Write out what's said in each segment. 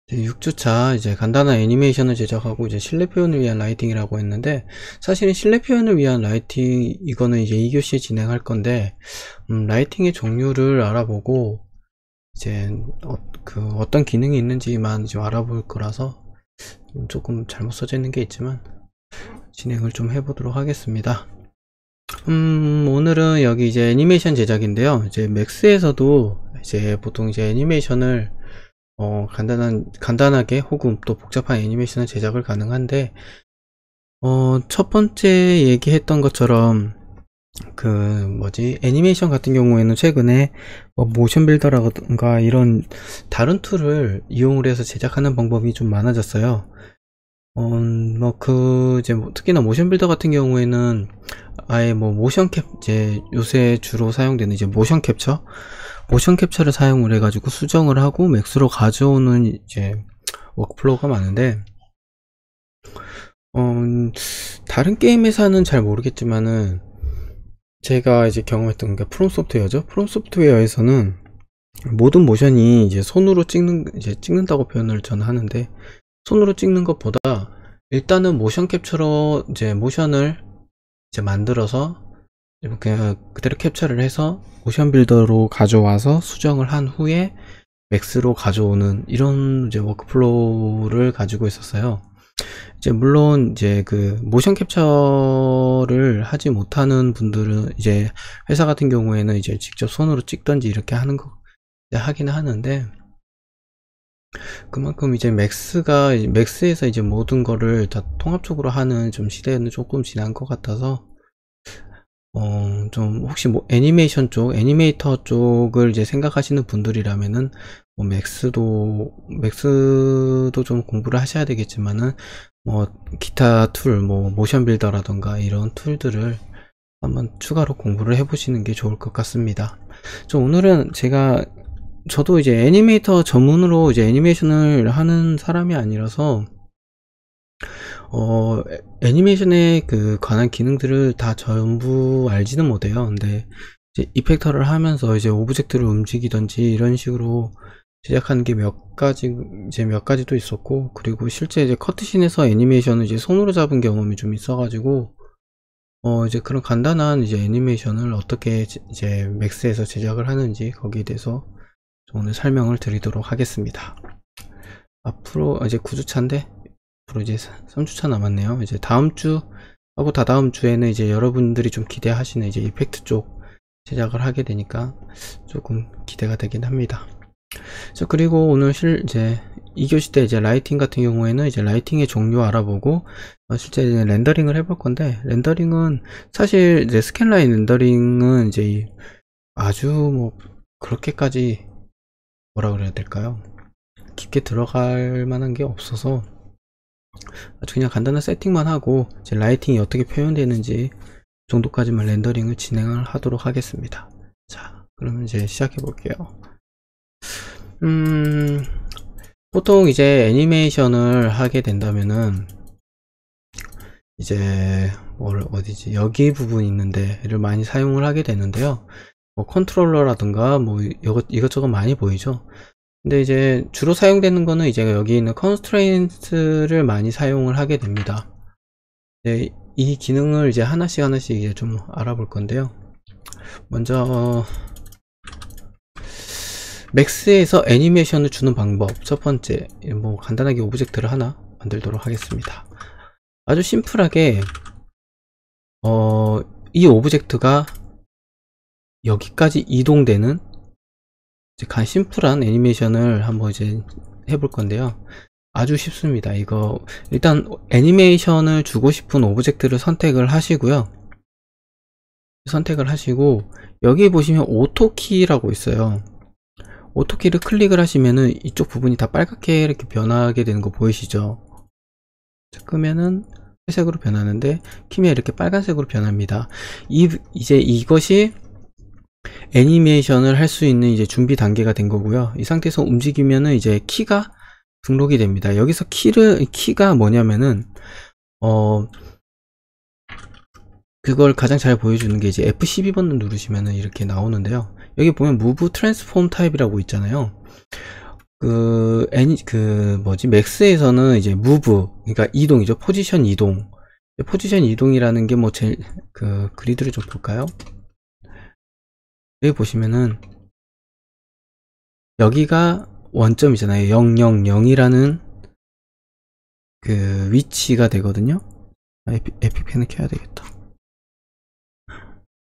6주차 이제 간단한 애니메이션을 제작하고 이제 실내 표현을 위한 라이팅이라고 했는데, 사실은 실내 표현을 위한 라이팅 이거는 이제 2교시에 진행할 건데, 라이팅의 종류를 알아보고 이제 어떤 기능이 있는지만 좀 알아볼 거라서 조금 잘못 써져 있는 게 있지만 진행을 좀 해보도록 하겠습니다. 오늘은 여기 이제 애니메이션 제작인데요. 이제 맥스에서도 이제 보통 이제 애니메이션을 간단하게 혹은 또 복잡한 애니메이션을 제작을 가능한데, 첫 번째 얘기했던 것처럼 애니메이션 같은 경우에는 최근에 모션 빌더라든가 이런 다른 툴을 이용을 해서 제작하는 방법이 좀 많아졌어요. 특히나 모션 빌더 같은 경우에는 아예 이제 요새 주로 사용되는 이제 모션 캡처를 사용을 해가지고 수정을 하고 맥스로 가져오는 이제 워크플로우가 많은데, 다른 게임 회사는 잘 모르겠지만은 제가 이제 경험했던 게 프롬 소프트웨어죠. 프롬 소프트웨어에서는 모든 모션이 이제 손으로 찍는다고 표현을 저는 하는데, 손으로 찍는 것보다 일단은 모션 캡처로 이제 모션을 이제 만들어서 그냥 그대로 캡처를 해서 모션 빌더로 가져와서 수정을 한 후에 맥스로 가져오는 이런 이제 워크플로우를 가지고 있었어요. 이제 물론 이제 모션 캡처를 하지 못하는 분들은 이제 회사 같은 경우에는 이제 직접 손으로 찍던지 이렇게 하긴 하는데, 그만큼 이제 맥스에서 이제 모든 거를 다 통합적으로 하는 좀 시대는 조금 지난 것 같아서, 좀 혹시 애니메이션 쪽, 애니메이터 쪽을 이제 생각하시는 분들이라면은 맥스도 좀 공부를 하셔야 되겠지만은 기타 툴, 모션 빌더라던가 이런 툴들을 한번 추가로 공부를 해보시는 게 좋을 것 같습니다. 오늘은 저도 이제 애니메이터 전문으로 이제 애니메이션을 하는 사람이 아니라서 애니메이션에 관한 기능들을 다 전부 알지는 못해요. 근데 이제 이펙터를 하면서 이제 오브젝트를 움직이던지 이런 식으로 제작하는 게 몇 가지도 있었고, 그리고 실제 이제 커트신에서 애니메이션을 이제 손으로 잡은 경험이 좀 있어가지고, 이제 그런 간단한 이제 애니메이션을 어떻게 이제 맥스에서 제작을 하는지 거기에 대해서 오늘 설명을 드리도록 하겠습니다. 앞으로 이제 9주차인데 앞으로 이제 3주차 남았네요. 이제 다음주하고 다다음주에는 이제 여러분들이 좀 기대하시는 이제 이펙트 쪽 제작을 하게 되니까 조금 기대가 되긴 합니다. 그리고 오늘 이제 2교시 때 이제 라이팅 같은 경우에는 이제 라이팅의 종류 알아보고, 실제 이제 렌더링을 해볼 건데, 렌더링은 사실 이제 스캔라인 렌더링은 이제 아주 그렇게까지 뭐라 그래야 될까요? 깊게 들어갈 만한 게 없어서 아주 그냥 간단한 세팅만 하고 이제 라이팅이 어떻게 표현되는지 정도까지만 렌더링을 진행을 하도록 하겠습니다. 자, 그러면 이제 시작해 볼게요. 보통 이제 애니메이션을 하게 된다면은 이제 여기 부분이 있는데 를 많이 사용을 하게 되는데요. 컨트롤러라든가 이것저것 많이 보이죠. 근데 이제 주로 사용되는 거는 이제 여기 있는 컨스트레인트를 많이 사용을 하게 됩니다. 이 기능을 이제 하나씩 이제 좀 알아볼 건데요. 먼저 맥스에서 애니메이션을 주는 방법, 첫 번째 간단하게 오브젝트를 하나 만들도록 하겠습니다. 아주 심플하게 이 오브젝트가 여기까지 이동되는 심플한 애니메이션을 한번 이제 해볼 건데요. 아주 쉽습니다. 이거 일단 애니메이션을 주고 싶은 오브젝트를 선택을 하시고요. 선택을 하시고 여기 보시면 오토키라고 있어요. 오토키를 클릭을 하시면은 이쪽 부분이 다 빨갛게 이렇게 변하게 되는 거 보이시죠? 끄면은 회색으로 변하는데 키면 이렇게 빨간색으로 변합니다. 이제 이것이 애니메이션을 할 수 있는 이제 준비 단계가 된 거고요. 이 상태에서 움직이면은 이제 키가 등록이 됩니다. 여기서 키가 뭐냐면은 그걸 가장 잘 보여주는 게 이제 F12번을 누르시면은 이렇게 나오는데요. 여기 보면 Move Transform Type이라고 있잖아요. 맥스에서는 이제 move, 그러니까 이동이죠. 포지션 이동. 포지션 이동이라는 게 뭐 제일, 그리드를 좀 볼까요? 여기 보시면은, 여기가 원점이잖아요. 000이라는 그 위치가 되거든요. 에픽펜을 켜야 되겠다.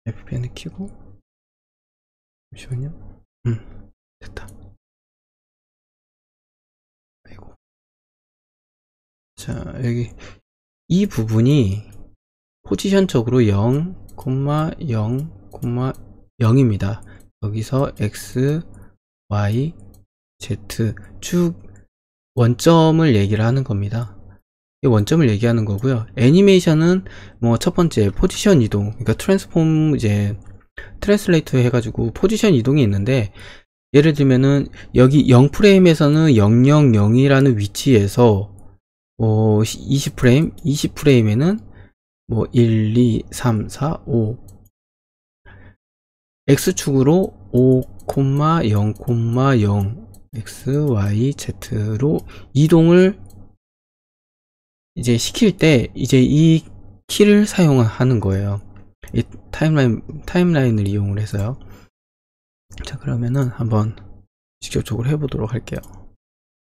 에픽펜을 켜고, 잠시만요. 됐다. 아이고. 자, 여기 이 부분이 포지션적으로 0, 0, 0입니다. 여기서 x, y, z 쭉 원점을 얘기를 하는 겁니다. 이 원점을 얘기하는 거고요. 애니메이션은 뭐 첫 번째 포지션 이동, 그러니까 트랜스폼 이제 트랜슬레이트 해가지고 포지션 이동이 있는데, 예를 들면은 여기 0프레임에서는 000이라는 위치에서 20프레임, 20프레임에는 뭐 1, 2, 3, 4, 5 X축으로 5, 0, 0 X, Y, Z로 이동을 이제 시킬 때 이제 이 키를 사용하는 거예요. 이 타임라인을 이용을 해서요. 자, 그러면은 한번 직접적으로 해보도록 할게요.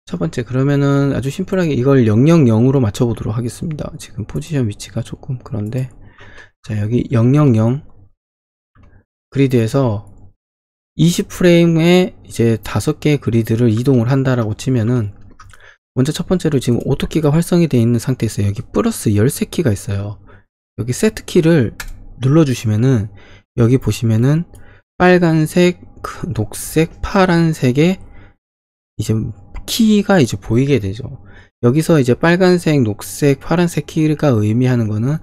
첫 번째, 그러면은 아주 심플하게 이걸 000으로 맞춰보도록 하겠습니다. 지금 포지션 위치가 조금 그런데, 자, 여기 000 그리드에서 20프레임에 이제 5개의 그리드를 이동을 한다라고 치면은, 먼저 첫 번째로 지금 오토키가 활성이 되어 있는 상태에서 여기 플러스 13키가 있어요. 여기 세트 키를 눌러주시면은 여기 보시면은 빨간색, 녹색, 파란색의 이제 키가 이제 보이게 되죠. 여기서 이제 빨간색, 녹색, 파란색 키가 의미하는 거는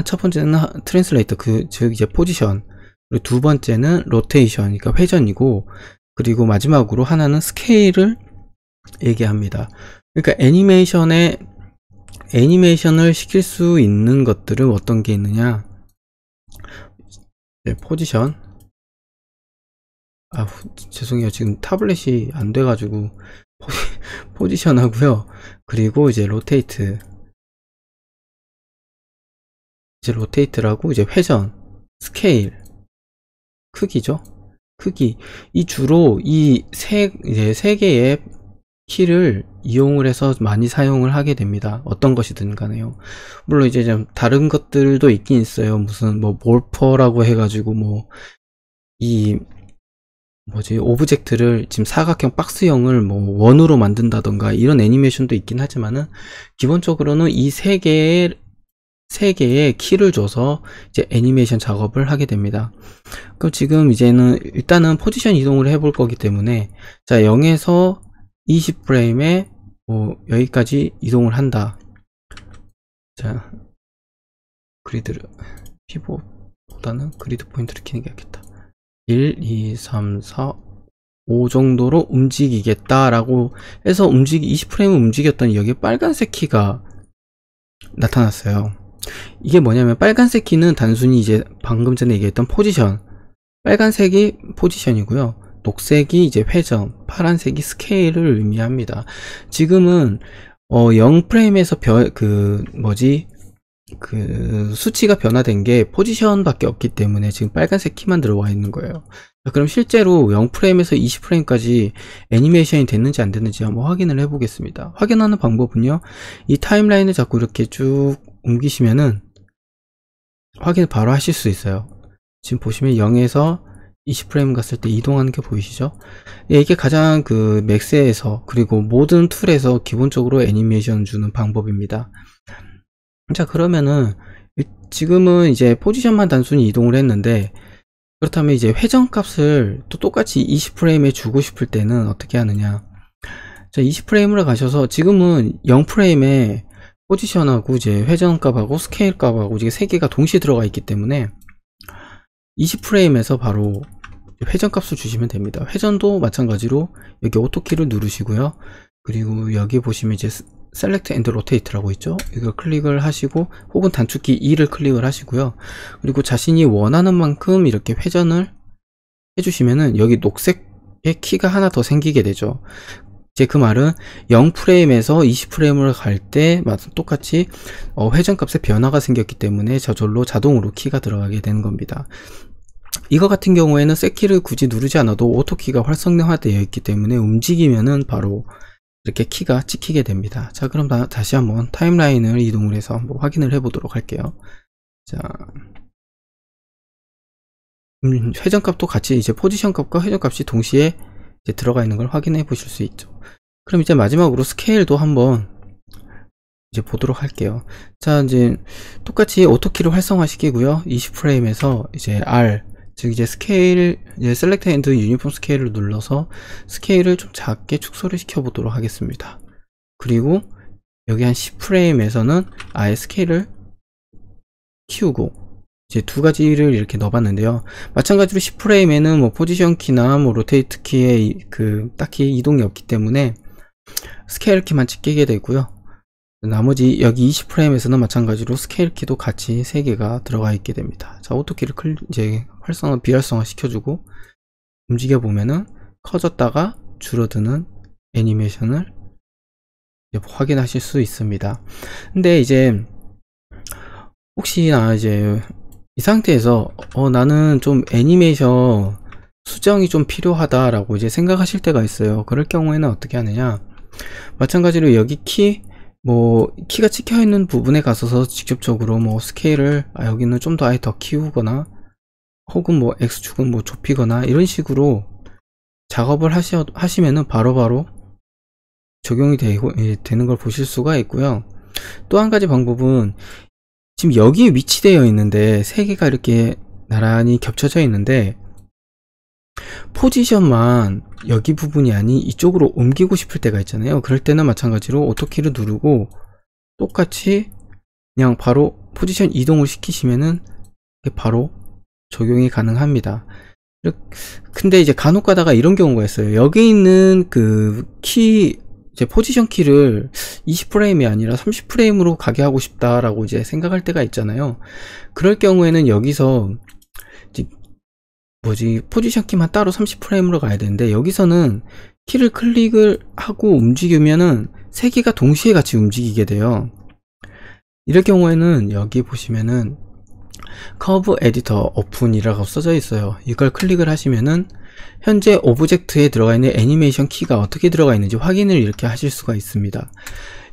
첫 번째는 트랜슬레이터, 즉 이제 포지션, 그리고 두 번째는 로테이션, 그러니까 회전이고, 그리고 마지막으로 하나는 스케일을 얘기합니다. 그러니까 애니메이션을 시킬 수 있는 것들은 어떤 게 있느냐. 네, 포지션. 죄송해요. 지금 타블렛이 안 돼가지고 포지션 하고요. 그리고 이제 로테이트. 이제 로테이트라고 이제 회전, 스케일, 크기죠. 크기. 이 주로 이제 세 개의 키를 이용을 해서 많이 사용을 하게 됩니다. 어떤 것이든 간에요. 물론 이제 좀 다른 것들도 있긴 있어요. 무슨 뭐 몰퍼라고 해가지고 뭐 오브젝트를 지금 사각형 박스형을 뭐 원으로 만든다던가 이런 애니메이션도 있긴 하지만은, 기본적으로는 이 세 개의 키를 줘서 이제 애니메이션 작업을 하게 됩니다. 그럼 지금 이제는 일단은 포지션 이동을 해볼 거기 때문에, 자, 0에서 20프레임에 여기까지 이동을 한다. 자, 그리드를 피봇보다는 그리드 포인트를 키는 게 낫겠다. 1, 2, 3, 4, 5 정도로 움직이겠다라고 해서 20프레임을 움직였더니 여기 빨간색 키가 나타났어요. 이게 뭐냐면, 빨간색 키는 단순히 이제 방금 전에 얘기했던 포지션, 빨간색이 포지션이고요, 녹색이 이제 회전, 파란색이 스케일을 의미합니다. 지금은 0프레임에서 수치가 변화된 게 포지션 밖에 없기 때문에 지금 빨간색 키만 들어와 있는 거예요. 그럼 실제로 0프레임에서 20프레임까지 애니메이션이 됐는지 안 됐는지 한번 확인을 해 보겠습니다. 확인하는 방법은요, 이 타임라인을 자꾸 이렇게 쭉 옮기시면은 확인을 바로 하실 수 있어요. 지금 보시면 0에서 20프레임 갔을 때 이동하는 게 보이시죠? 이게 가장 맥스에서, 그리고 모든 툴에서 기본적으로 애니메이션 주는 방법입니다. 자, 그러면은 지금은 이제 포지션만 단순히 이동을 했는데, 그렇다면 이제 회전 값을 또 똑같이 20프레임에 주고 싶을 때는 어떻게 하느냐. 자, 20프레임으로 가셔서 지금은 0프레임에 포지션하고 이제 회전 값하고 스케일 값하고 이게 세 개가 동시에 들어가 있기 때문에 20프레임에서 바로 회전 값을 주시면 됩니다. 회전도 마찬가지로 여기 오토키를 누르시고요. 그리고 여기 보시면 이제 Select and Rotate라고 있죠. 이걸 클릭을 하시고, 혹은 단축키 2를 클릭을 하시고요. 그리고 자신이 원하는 만큼 이렇게 회전을 해주시면은 여기 녹색의 키가 하나 더 생기게 되죠. 이제 그 말은 0프레임에서 20프레임으로 갈 때 똑같이 회전값에 변화가 생겼기 때문에 저절로 자동으로 키가 들어가게 되는 겁니다. 이거 같은 경우에는 셋키를 굳이 누르지 않아도 오토키가 활성화되어 있기 때문에 움직이면은 바로 이렇게 키가 찍히게 됩니다. 자, 그럼 다시 한번 타임라인을 이동을 해서 한번 확인을 해 보도록 할게요. 자, 회전값도 같이 이제 포지션 값과 회전값이 동시에 이제 들어가 있는 걸 확인해 보실 수 있죠. 그럼 이제 마지막으로 스케일도 한번 이제 보도록 할게요. 자, 이제 똑같이 오토키를 활성화 시키고요. 20프레임에서 이제 R, 즉 이제 스케일, 이제 셀렉트 앤드 유니폼 스케일을 눌러서 스케일을 좀 작게 축소를 시켜 보도록 하겠습니다. 그리고 여기 한 10프레임에서는 아예 스케일을 키우고 이제 두 가지를 이렇게 넣어봤는데요. 마찬가지로 10프레임에는 뭐 포지션 키나 뭐 로테이트 키에 딱히 이동이 없기 때문에 스케일 키만 찍히게 되고요. 나머지 여기 20프레임에서는 마찬가지로 스케일 키도 같이 3개가 들어가 있게 됩니다. 자, 오토키를 이제 비활성화 시켜주고 움직여 보면은 커졌다가 줄어드는 애니메이션을 확인하실 수 있습니다. 근데 이제 혹시나 이제 이 상태에서 나는 좀 애니메이션 수정이 좀 필요하다 라고 이제 생각하실 때가 있어요. 그럴 경우에는 어떻게 하느냐, 마찬가지로 여기 키가 찍혀 있는 부분에 가서서 직접적으로 뭐 스케일을 여기는 좀 더 아예 더 키우거나 혹은 뭐 X축은 뭐 좁히거나 이런 식으로 작업을 하시면은 바로바로 적용이 되는 걸 보실 수가 있고요. 또 한 가지 방법은 지금 여기에 위치되어 있는데 3개가 이렇게 나란히 겹쳐져 있는데 포지션만 여기 부분이 아닌 이쪽으로 옮기고 싶을 때가 있잖아요. 그럴 때는 마찬가지로 오토키를 누르고 똑같이 그냥 바로 포지션 이동을 시키시면은 바로 적용이 가능합니다. 근데 이제 간혹 가다가 이런 경우가 있어요. 여기 있는 이제 포지션 키를 20프레임이 아니라 30프레임으로 가게 하고 싶다라고 이제 생각할 때가 있잖아요. 그럴 경우에는 여기서 포지션 키만 따로 30프레임으로 가야 되는데 여기서는 키를 클릭을 하고 움직이면은 3개가 동시에 같이 움직이게 돼요. 이럴 경우에는 여기 보시면은 커브 에디터 오픈이라고 써져 있어요. 이걸 클릭을 하시면은 현재 오브젝트에 들어가 있는 애니메이션 키가 어떻게 들어가 있는지 확인을 이렇게 하실 수가 있습니다.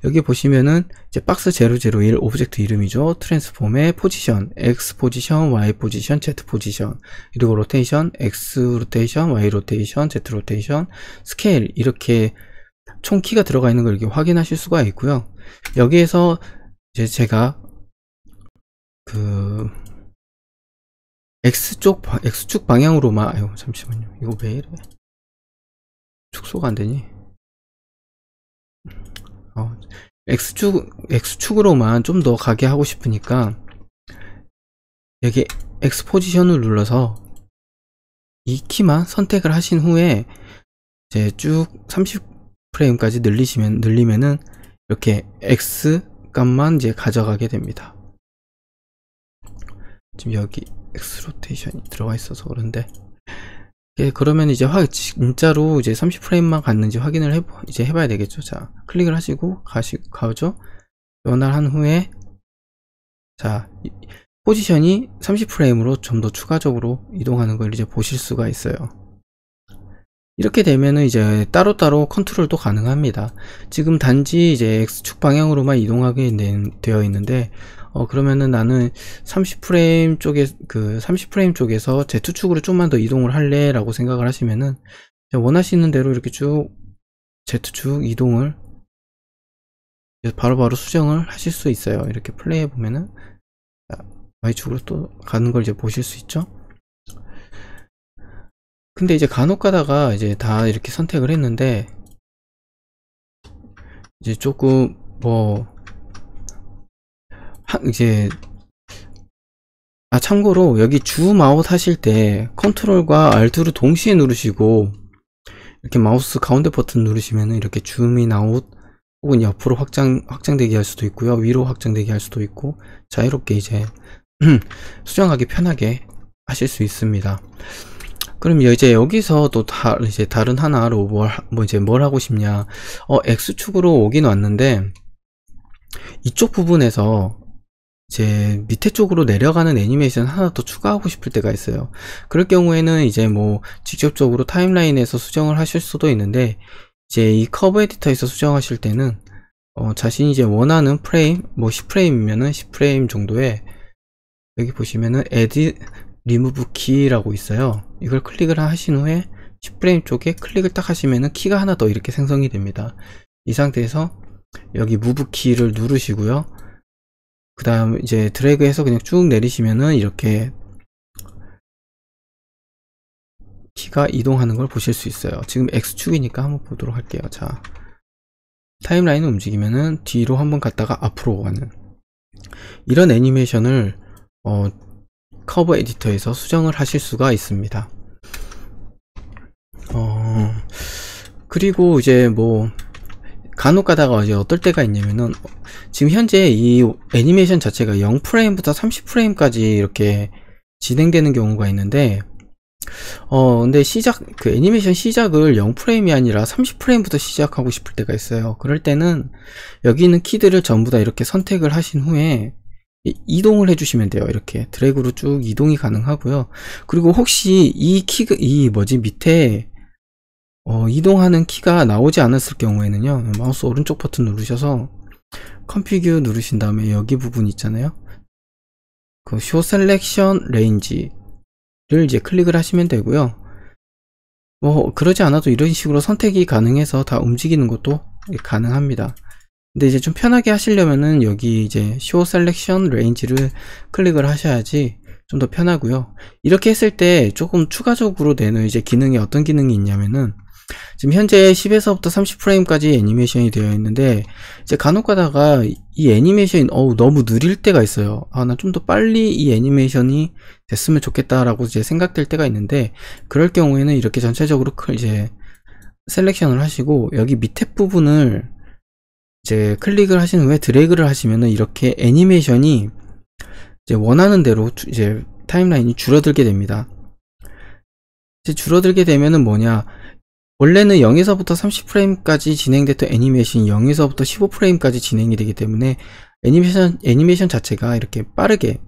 여기 보시면은 이제 박스 001 오브젝트 이름이죠. 트랜스폼의 포지션, X 포지션, Y 포지션, Z 포지션, 그리고 로테이션, X 로테이션, Y 로테이션, Z 로테이션, 스케일, 이렇게 총 키가 들어가 있는 걸 이렇게 확인하실 수가 있고요. 여기에서 이제 제가 X축 방향으로만, 잠시만요. 이거 왜 이래? 축소가 안 되니? X축으로만 좀 더 가게 하고 싶으니까 여기 X 포지션을 눌러서 이 키만 선택을 하신 후에 이제 쭉 30프레임까지 늘리면은 이렇게 X 값만 이제 가져가게 됩니다. 지금 여기 X 로테이션이 들어가 있어서 그런데, 그러면 이제 진짜로 이제 30프레임만 갔는지 확인을 해봐야 되겠죠. 자, 클릭을 하시고 가죠. 변화한 후에 자, 포지션이 30프레임으로 좀 더 추가적으로 이동하는 걸 이제 보실 수가 있어요. 이렇게 되면은 이제 따로따로 컨트롤도 가능합니다. 지금 단지 이제 X축 방향으로만 이동하게 되어 있는데, 그러면은 나는 30프레임 쪽에서 Z축으로 좀만 더 이동을 할래 라고 생각을 하시면은 원하시는 대로 이렇게 쭉 Z축 이동을 바로바로 수정을 하실 수 있어요. 이렇게 플레이 해보면은 Y축으로 또 가는 걸 이제 보실 수 있죠. 근데 이제 간혹 가다가 이제 다 이렇게 선택을 했는데 이제 조금 참고로 여기 줌 아웃 하실 때 컨트롤과 Alt를 동시에 누르시고 이렇게 마우스 가운데 버튼 누르시면 이렇게 줌인 아웃 혹은 옆으로 확장되게 할 수도 있고요, 위로 확장되게 할 수도 있고 자유롭게 이제 수정하기 편하게 하실 수 있습니다. 그럼 이제 여기서 또 이제 다른 하나로 뭘 하고 싶냐. X축으로 오긴 왔는데, 이쪽 부분에서 이제 밑에 쪽으로 내려가는 애니메이션 하나 더 추가하고 싶을 때가 있어요. 그럴 경우에는 이제 뭐 직접적으로 타임라인에서 수정을 하실 수도 있는데, 이제 이 커브 에디터에서 수정하실 때는 자신이 이제 원하는 프레임, 뭐 10프레임이면은 10프레임 정도에 여기 보시면은 Add Remove Key라고 있어요. 이걸 클릭을 하신 후에 10프레임 쪽에 클릭을 딱 하시면은 키가 하나 더 이렇게 생성이 됩니다. 이 상태에서 여기 Move 키를 누르시고요. 그 다음 이제 드래그해서 그냥 쭉 내리시면은 이렇게 키가 이동하는 걸 보실 수 있어요. 지금 X축이니까 한번 보도록 할게요. 자, 타임라인을 움직이면은 뒤로 한번 갔다가 앞으로 가는 이런 애니메이션을 커브 에디터에서 수정을 하실 수가 있습니다. 그리고 이제 뭐 간혹 가다가 이제 어떨 때가 있냐면은 지금 현재 이 애니메이션 자체가 0프레임부터 30프레임까지 이렇게 진행되는 경우가 있는데 근데 그 애니메이션 시작을 0프레임이 아니라 30프레임부터 시작하고 싶을 때가 있어요. 그럴 때는 여기 있는 키들을 전부 다 이렇게 선택을 하신 후에 이동을 해주시면 돼요. 이렇게 드래그로 쭉 이동이 가능하고요. 그리고 혹시 밑에 이동하는 키가 나오지 않았을 경우에는요, 마우스 오른쪽 버튼 누르셔서 컴피규 누르신 다음에 여기 부분 있잖아요. 그 Show Selection Range를 이제 클릭을 하시면 되고요. 뭐 그러지 않아도 이런 식으로 선택이 가능해서 다 움직이는 것도 가능합니다. 근데 이제 좀 편하게 하시려면은 여기 이제 Show Selection Range를 클릭을 하셔야지 좀 더 편하고요. 이렇게 했을 때 조금 추가적으로 되는 이제 기능이 어떤 기능이 있냐면은 지금 현재 10에서부터 30프레임까지 애니메이션이 되어 있는데 이제 간혹 가다가 이 애니메이션이 너무 느릴 때가 있어요. 나 좀 더 빨리 이 애니메이션이 됐으면 좋겠다라고 이제 생각될 때가 있는데, 그럴 경우에는 이렇게 전체적으로 이제 셀렉션을 하시고 여기 밑에 부분을 이제 클릭을 하신 후에 드래그를 하시면은 이렇게 애니메이션이 이제 원하는 대로 이제 타임라인이 줄어들게 됩니다. 이제 줄어들게 되면은 뭐냐, 원래는 0에서부터 30프레임까지 진행됐던 애니메이션이 0에서부터 15프레임까지 진행이 되기 때문에 애니메이션 자체가 이렇게 빠르게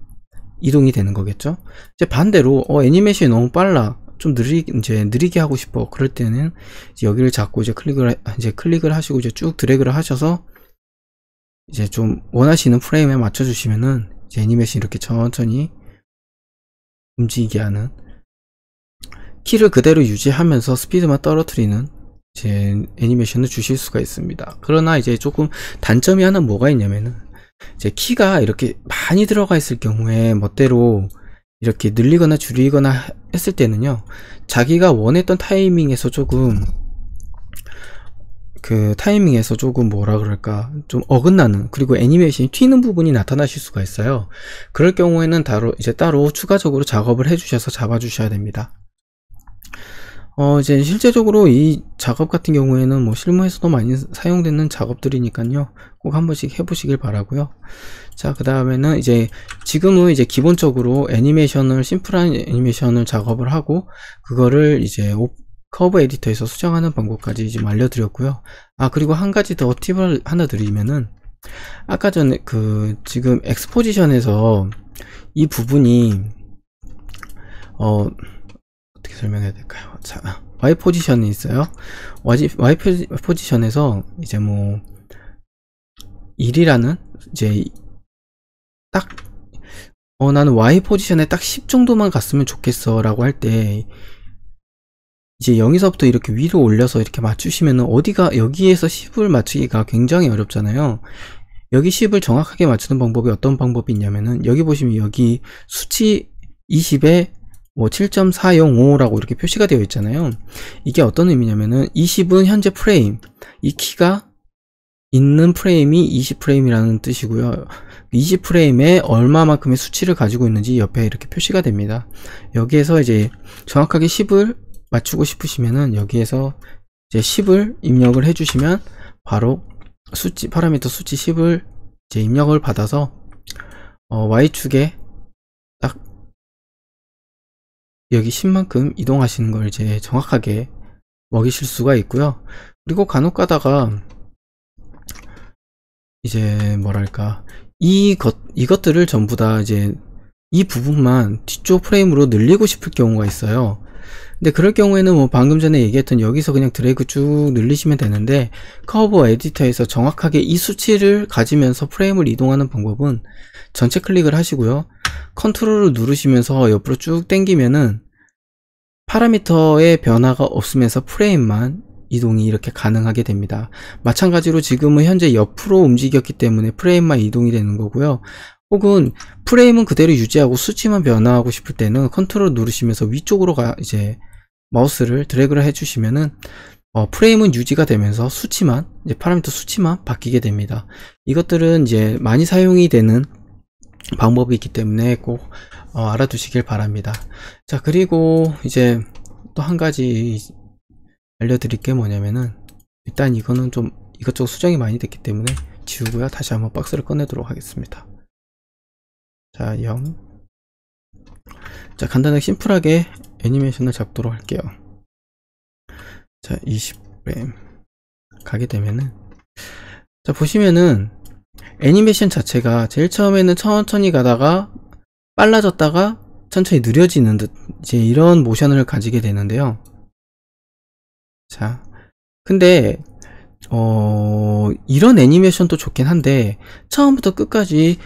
이동이 되는 거겠죠. 이제 반대로 애니메이션이 너무 빨라, 좀 느리게 하고 싶어, 그럴 때는 이제 여기를 잡고 이제 클릭을 하시고 이제 쭉 드래그를 하셔서 이제 좀 원하시는 프레임에 맞춰 주시면은 이제 애니메이션이 이렇게 천천히 움직이게 하는, 키를 그대로 유지하면서 스피드만 떨어뜨리는 이제 애니메이션을 주실 수가 있습니다. 그러나 이제 조금 단점이 하나 뭐가 있냐면은 이제 키가 이렇게 많이 들어가 있을 경우에 멋대로 이렇게 늘리거나 줄이거나 했을 때는요, 자기가 원했던 타이밍에서 조금 뭐라 그럴까, 좀 어긋나는, 그리고 애니메이션이 튀는 부분이 나타나실 수가 있어요. 그럴 경우에는 따로 추가적으로 작업을 해주셔서 잡아주셔야 됩니다. 이제 실제적으로 이 작업 같은 경우에는 뭐 실무에서도 많이 사용되는 작업들이니까요, 꼭 한 번씩 해보시길 바라고요. 자, 그 다음에는 이제 지금은 이제 기본적으로 심플한 애니메이션을 작업을 하고 그거를 이제 커브 에디터에서 수정하는 방법까지 좀 알려드렸고요. 그리고 한 가지 더 팁을 하나 드리면은, 아까 전에 지금 엑스포지션에서 이 부분이 어떻게 설명해야 될까요? 자, Y 포지션이 있어요. Y 포지션에서 이제 뭐 1이라는 이제 딱 나는 Y 포지션에 딱 10 정도만 갔으면 좋겠어 라고 할 때, 이제 0에서부터 이렇게 위로 올려서 이렇게 맞추시면은 여기에서 10을 맞추기가 굉장히 어렵잖아요. 여기 10을 정확하게 맞추는 방법이 어떤 방법이 있냐면은, 여기 보시면 여기 수치 20에 뭐 7.405라고 이렇게 표시가 되어 있잖아요. 이게 어떤 의미냐면은 20은 현재 프레임, 이 키가 있는 프레임이 20프레임이라는 뜻이고요. 20프레임에 얼마만큼의 수치를 가지고 있는지 옆에 이렇게 표시가 됩니다. 여기에서 이제 정확하게 10을 맞추고 싶으시면은 여기에서 이제 10을 입력을 해주시면 바로 파라미터 수치 10을 이제 입력을 받아서 Y축에 딱 여기 10만큼 이동하시는 걸 이제 정확하게 먹이실 수가 있고요. 그리고 간혹 가다가 이제 뭐랄까 이것들을 전부 다 이제 이 부분만 뒤쪽 프레임으로 늘리고 싶을 경우가 있어요. 근데 그럴 경우에는 뭐 방금 전에 얘기했던 여기서 그냥 드래그 쭉 늘리시면 되는데, 커버 에디터에서 정확하게 이 수치를 가지면서 프레임을 이동하는 방법은 전체 클릭을 하시고요, 컨트롤을 누르시면서 옆으로 쭉 당기면은 파라미터의 변화가 없으면서 프레임만 이동이 이렇게 가능하게 됩니다. 마찬가지로 지금은 현재 옆으로 움직였기 때문에 프레임만 이동이 되는 거고요. 혹은 프레임은 그대로 유지하고 수치만 변화하고 싶을 때는 컨트롤 누르시면서 위쪽으로 이제 마우스를 드래그를 해주시면은 프레임은 유지가 되면서 수치만, 이제 파라미터 수치만 바뀌게 됩니다. 이것들은 이제 많이 사용이 되는 방법이 있기 때문에 꼭 알아두시길 바랍니다. 자, 그리고 이제 또 한 가지 알려드릴 게 뭐냐면은, 일단 이거는 좀 이것저것 수정이 많이 됐기 때문에 지우고요, 다시 한번 박스를 꺼내도록 하겠습니다. 자, 0. 자, 간단하게 심플하게 애니메이션을 잡도록 할게요. 자, 20프레임 가게 되면은, 자, 보시면은 애니메이션 자체가 제일 처음에는 천천히 가다가 빨라졌다가 천천히 느려지는 듯, 이제 이런 모션을 가지게 되는데요. 자, 근데 이런 애니메이션도 좋긴 한데, 처음부터 끝까지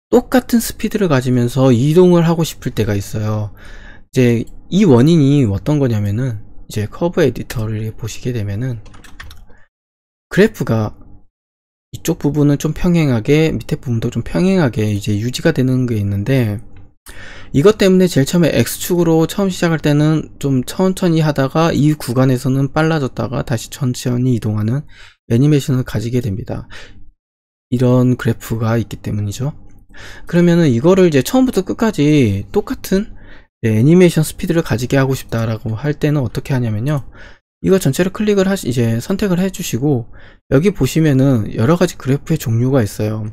똑같은 스피드를 가지면서 이동을 하고 싶을 때가 있어요. 이제 이 원인이 어떤 거냐면은, 이제 커브 에디터를 보시게 되면은 그래프가 이쪽 부분은 좀 평행하게, 밑에 부분도 좀 평행하게 이제 유지가 되는 게 있는데, 이것 때문에 제일 처음에 X축으로 처음 시작할 때는 좀 천천히 하다가 이 구간에서는 빨라졌다가 다시 천천히 이동하는 애니메이션을 가지게 됩니다. 이런 그래프가 있기 때문이죠. 그러면은 이거를 이제 처음부터 끝까지 똑같은 애니메이션 스피드를 가지게 하고 싶다라고 할 때는 어떻게 하냐면요, 이거 전체를 클릭을 이제 선택을 해주시고, 여기 보시면은 여러가지 그래프의 종류가 있어요.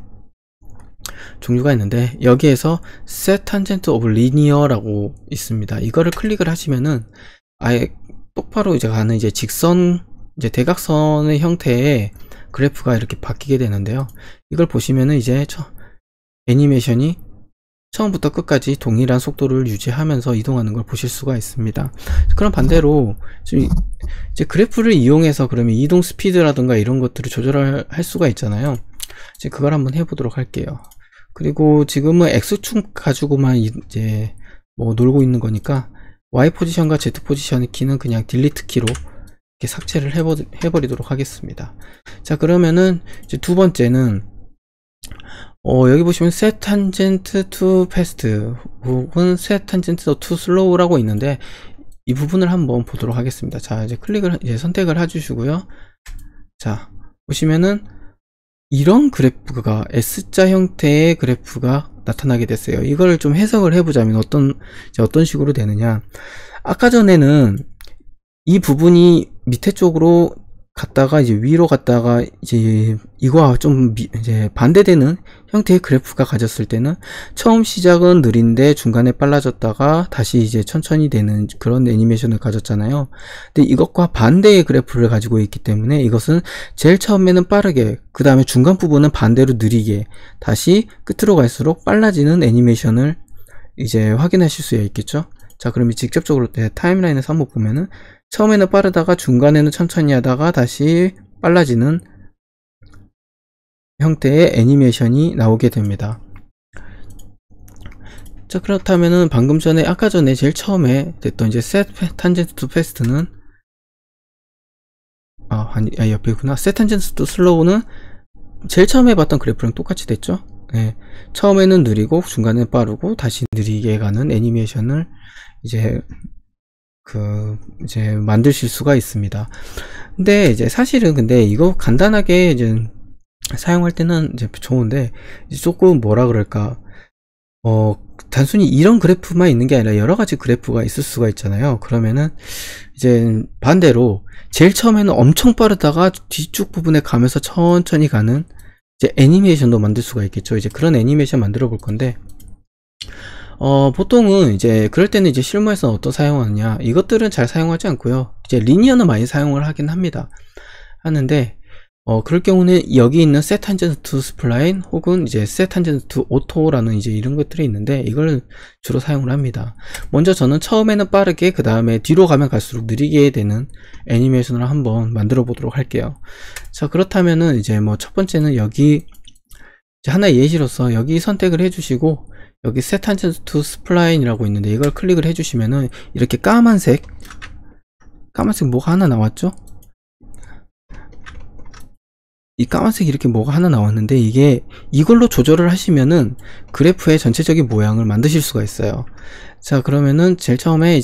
종류가 있는데, 여기에서 Set Tangent of Linear라고 있습니다. 이거를 클릭을 하시면은 아예 똑바로 이제 가는 이제 직선, 이제 대각선의 형태의 그래프가 이렇게 바뀌게 되는데요. 이걸 보시면은 이제 애니메이션이 처음부터 끝까지 동일한 속도를 유지하면서 이동하는 걸 보실 수가 있습니다. 그럼 반대로 지금 이제 그래프를 이용해서 그러면 이동 스피드라든가 이런 것들을 조절할 수가 있잖아요. 이제 그걸 한번 해보도록 할게요. 그리고 지금은 X축 가지고만 이제 뭐 놀고 있는 거니까 Y 포지션과 Z 포지션 키는 그냥 딜리트 키로 이렇게 삭제를 해버리도록 하겠습니다. 자, 그러면은 이제 두 번째는 여기 보시면 Set Tangent to Fast 혹은 Set Tangent to Slow라고 있는데, 이 부분을 한번 보도록 하겠습니다. 자, 이제 이제 선택을 해주시고요. 자, 보시면은 이런 그래프가 S자 형태의 그래프가 나타나게 됐어요. 이걸 좀 해석을 해보자면 어떤 식으로 되느냐, 아까 전에는 이 부분이 밑에 쪽으로 갔다가 이제 위로 갔다가 이제 이거와 좀 이제 반대되는 형태의 그래프가 가졌을 때는 처음 시작은 느린데 중간에 빨라졌다가 다시 이제 천천히 되는 그런 애니메이션을 가졌잖아요. 근데 이것과 반대의 그래프를 가지고 있기 때문에 이것은 제일 처음에는 빠르게, 그 다음에 중간 부분은 반대로 느리게, 다시 끝으로 갈수록 빨라지는 애니메이션을 이제 확인하실 수 있겠죠. 자, 그럼 직접적으로 타임라인에서 한번 보면은 처음에는 빠르다가 중간에는 천천히 하다가 다시 빨라지는 형태의 애니메이션이 나오게 됩니다. 자, 그렇다면은 방금 전에 아까 전에 제일 처음에 됐던 이제 Set Tangent to Fast는 옆에 있구나. Set Tangent to Slow는 제일 처음에 봤던 그래프랑 똑같이 됐죠. 네. 처음에는 느리고 중간에 빠르고 다시 느리게 가는 애니메이션을 이제 만드실 수가 있습니다. 근데 이제 사실은 근데 이거 간단하게 이제 사용할 때는 이제 좋은데, 이제 조금 뭐라 그럴까, 단순히 이런 그래프만 있는 게 아니라 여러 가지 그래프가 있을 수가 있잖아요. 그러면은 이제 반대로 제일 처음에는 엄청 빠르다가 뒤쪽 부분에 가면서 천천히 가는 이제 애니메이션도 만들 수가 있겠죠. 이제 그런 애니메이션 만들어 볼 건데, 보통은 이제 그럴 때는 이제 실무에서 어떤 사용하느냐, 이것들은 잘 사용하지 않고요. 이제 리니어는 많이 사용을 하긴 하는데 그럴 경우는 여기 있는 set tangent to spline 혹은 이제 set tangent to auto라는 이제 이런 것들이 있는데, 이걸 주로 사용을 합니다. 먼저 저는 처음에는 빠르게, 그 다음에 뒤로 가면 갈수록 느리게 되는 애니메이션을 한번 만들어 보도록 할게요. 자, 그렇다면은 이제 뭐 첫 번째는 여기 이제 하나의 예시로서 여기 선택을 해주시고, 여기 set tangent to spline 이라고 있는데 이걸 클릭을 해주시면은 이렇게 까만색 뭐가 하나 나왔죠? 이 까만색 이렇게 뭐가 하나 나왔는데, 이걸로 조절을 하시면은 그래프의 전체적인 모양을 만드실 수가 있어요. 자, 그러면은 제일 처음에는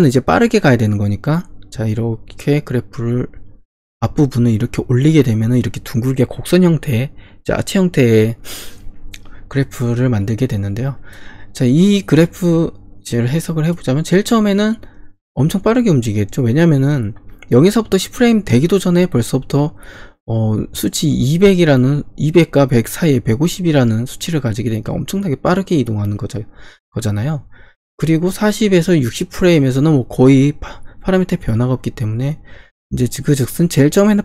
이제 빠르게 가야 되는 거니까, 자, 이렇게 그래프를 앞부분을 이렇게 올리게 되면은 이렇게 둥글게 곡선 형태, 아치 형태의 그래프를 만들게 되는데요. 자, 이 그래프 를 해석을 해보자면 제일 처음에는 엄청 빠르게 움직이겠죠. 왜냐면은 여기서부터 10프레임 되기도 전에 벌써부터 수치 200과 100 사이에 150이라는 수치를 가지게 되니까 엄청나게 빠르게 이동하는 거잖아요. 그리고 40에서 60프레임에서는 뭐 거의 파라미터의 변화가 없기 때문에 이제 즉슨 제일 처음에는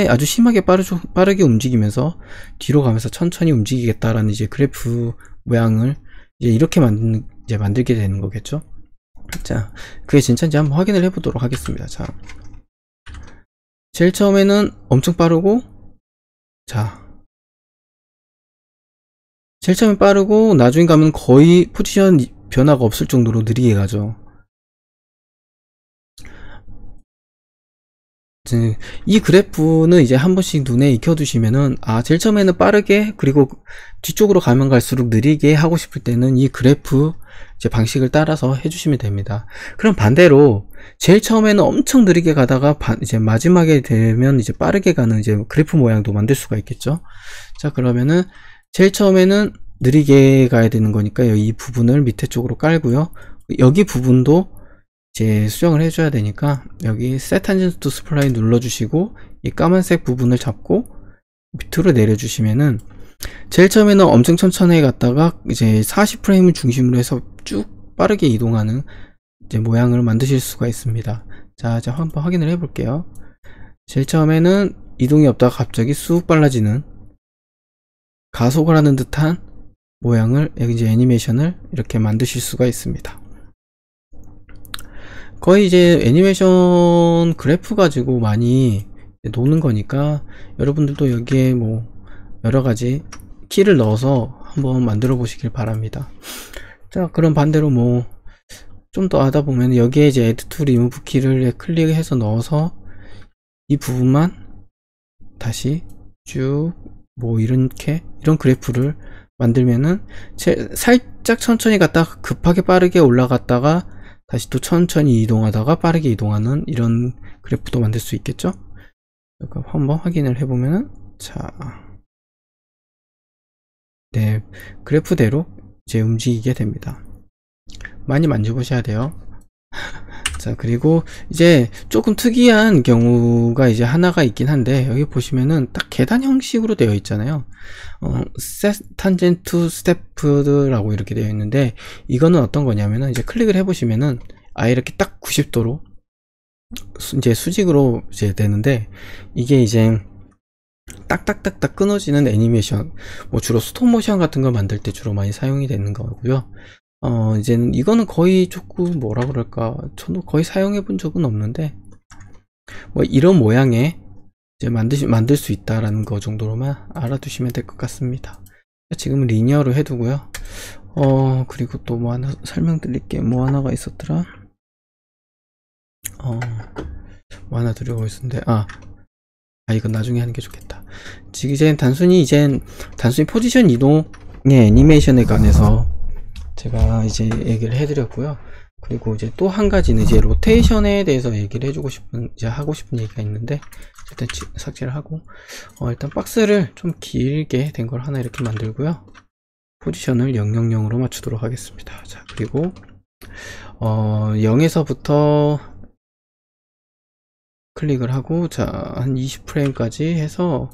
아주 심하게 빠르게 움직이면서 뒤로 가면서 천천히 움직이겠다라는 이제 그래프 모양을 이제 이렇게 만들게 되는 거겠죠. 자, 그게 진짜인지 한번 확인을 해보도록 하겠습니다. 자, 제일 처음에는 엄청 빠르고, 자, 제일 처음에 빠르고 나중에 가면 거의 포지션 변화가 없을 정도로 느리게 가죠. 이 그래프는 이제 한 번씩 눈에 익혀두시면은, 제일 처음에는 빠르게, 그리고 뒤쪽으로 가면 갈수록 느리게 하고 싶을 때는 이 그래프 이제 방식을 따라서 해주시면 됩니다. 그럼 반대로 제일 처음에는 엄청 느리게 가다가 이제 마지막에 되면 이제 빠르게 가는 이제 그래프 모양도 만들 수가 있겠죠. 자, 그러면은 제일 처음에는 느리게 가야 되는 거니까 이 부분을 밑에 쪽으로 깔고요. 여기 부분도 이제 수정을 해줘야 되니까 여기 set tangent to spline 눌러주시고, 이 까만색 부분을 잡고 밑으로 내려주시면은 제일 처음에는 엄청 천천히 갔다가 이제 40프레임을 중심으로 해서 쭉 빠르게 이동하는 이제 모양을 만드실 수가 있습니다. 자, 한번 확인을 해 볼게요. 제일 처음에는 이동이 없다가 갑자기 쑥 빨라지는, 가속을 하는 듯한 모양을, 이제 애니메이션을 이렇게 만드실 수가 있습니다. 거의 이제 애니메이션 그래프 가지고 많이 노는 거니까 여러분들도 여기에 뭐 여러가지 키를 넣어서 한번 만들어 보시길 바랍니다. 자, 그럼 반대로 뭐 좀 더 하다 보면 여기에 이제 add to remove 키를 클릭해서 넣어서 이 부분만 다시 쭉 뭐 이런 그래프를 만들면은 살짝 천천히 갔다가 급하게 빠르게 올라갔다가 다시 또 천천히 이동하다가 빠르게 이동하는 이런 그래프도 만들 수 있겠죠. 한번 확인을 해보면은, 자, 네, 그래프대로 이제 움직이게 됩니다. 많이 만져보셔야 돼요. 자, 그리고 이제 조금 특이한 경우가 이제 하나가 있긴 한데, 여기 보시면은 딱 계단 형식으로 되어 있잖아요. set tangent to step라고 이렇게 되어 있는데, 이거는 어떤 거냐면은 이제 클릭을 해보시면은 이렇게 딱 90도로 이제 수직으로 이제 되는데, 이게 이제 딱딱딱딱 끊어지는 애니메이션, 뭐 주로 스톱모션 같은 거 만들 때 주로 많이 사용이 되는 거고요. 이제는 이거는 거의 조금 뭐라 그럴까, 저도 거의 사용해 본 적은 없는데, 뭐 이런 모양의 이제 만들 수 있다라는 거 정도로만 알아두시면 될 것 같습니다. 지금은 리니어로 해두고요. 그리고 또 뭐 하나 설명드릴 게 뭐 하나가 있었더라. 뭐 하나 드리고 있었는데, 이건 나중에 하는 게 좋겠다. 지금 단순히 포지션 이동의 애니메이션에 관해서 제가 이제 얘기를 해드렸고요. 그리고 이제 또 한 가지는 이제 로테이션에 대해서 얘기를 하고 싶은 얘기가 있는데, 일단 삭제를 하고, 일단 박스를 좀 길게 된 걸 하나 이렇게 만들고요. 포지션을 000으로 맞추도록 하겠습니다. 자, 그리고 0에서부터 클릭을 하고, 자, 한 20프레임까지 해서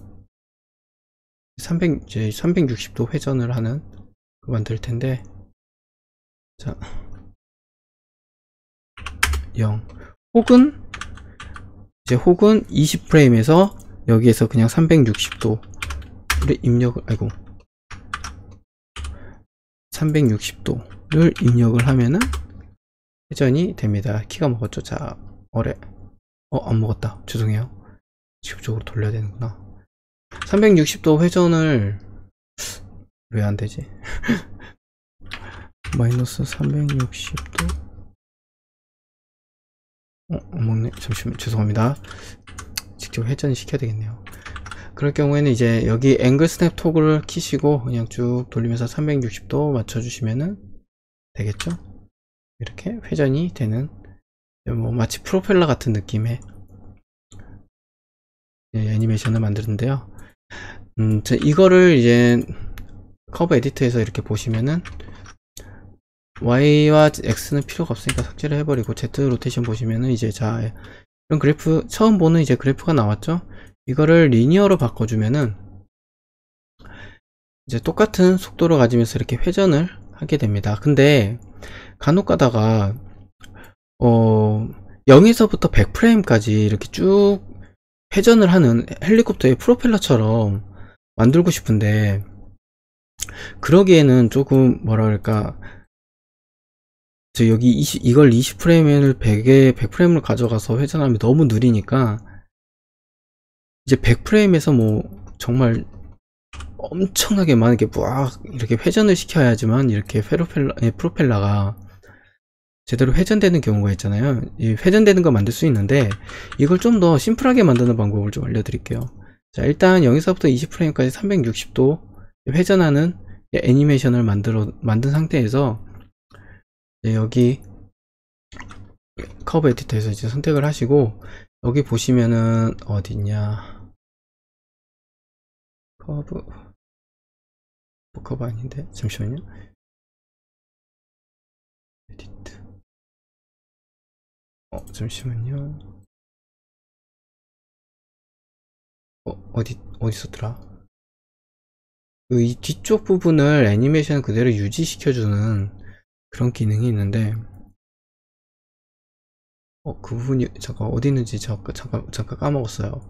360도 회전을 하는 거 만들 텐데, 자, 0. 혹은 20프레임에서 여기에서 그냥 360도를 입력을, 360도를 입력을 하면은 회전이 됩니다. 키가 먹었죠. 자, 안 먹었다. 죄송해요. 지속적으로 돌려야 되는구나. 360도 회전을 왜 안 되지? 마이너스 360도. 안 먹네. 잠시만, 죄송합니다. 직접 회전 시켜야 되겠네요. 그럴 경우에는 이제 여기 앵글 스냅 토글을 키시고 그냥 쭉 돌리면서 360도 맞춰주시면은 되겠죠? 이렇게 회전이 되는, 뭐 마치 프로펠러 같은 느낌의 애니메이션을 만드는데요. 이거를 이제 커브 에디터에서 이렇게 보시면은 Y와 X는 필요가 없으니까 삭제를 해버리고 Z 로테이션 보시면은 이제 자, 이런 그래프, 처음 보는 이제 그래프가 나왔죠? 이거를 리니어로 바꿔주면은 이제 똑같은 속도를 가지면서 이렇게 회전을 하게 됩니다. 근데 간혹 가다가 0에서부터 100프레임까지 이렇게 쭉 회전을 하는 헬리콥터의 프로펠러처럼 만들고 싶은데, 그러기에는 조금 뭐랄까, 여기 이걸 20프레임을 100프레임을 가져가서 회전하면 너무 느리니까 이제 100프레임에서 뭐 정말 엄청나게 많게 막 이렇게 회전을 시켜야지만 이렇게 프로펠러가 제대로 회전되는 경우가 있잖아요. 이 회전되는 거 만들 수 있는데, 이걸 좀 더 심플하게 만드는 방법을 좀 알려드릴게요. 자, 일단 여기서부터 20프레임까지 360도 회전하는 애니메이션을 만든 상태에서 여기 커브 에디터에서 이제 선택을 하시고, 여기 보시면은 어디냐, 커브 아닌데, 잠시만요. 에디트, 잠시만요. 어디 있었더라? 이 뒤쪽 부분을 애니메이션 그대로 유지시켜주는 그런 기능이 있는데, 그 부분이 잠깐 어디 있는지 잠깐 까먹었어요.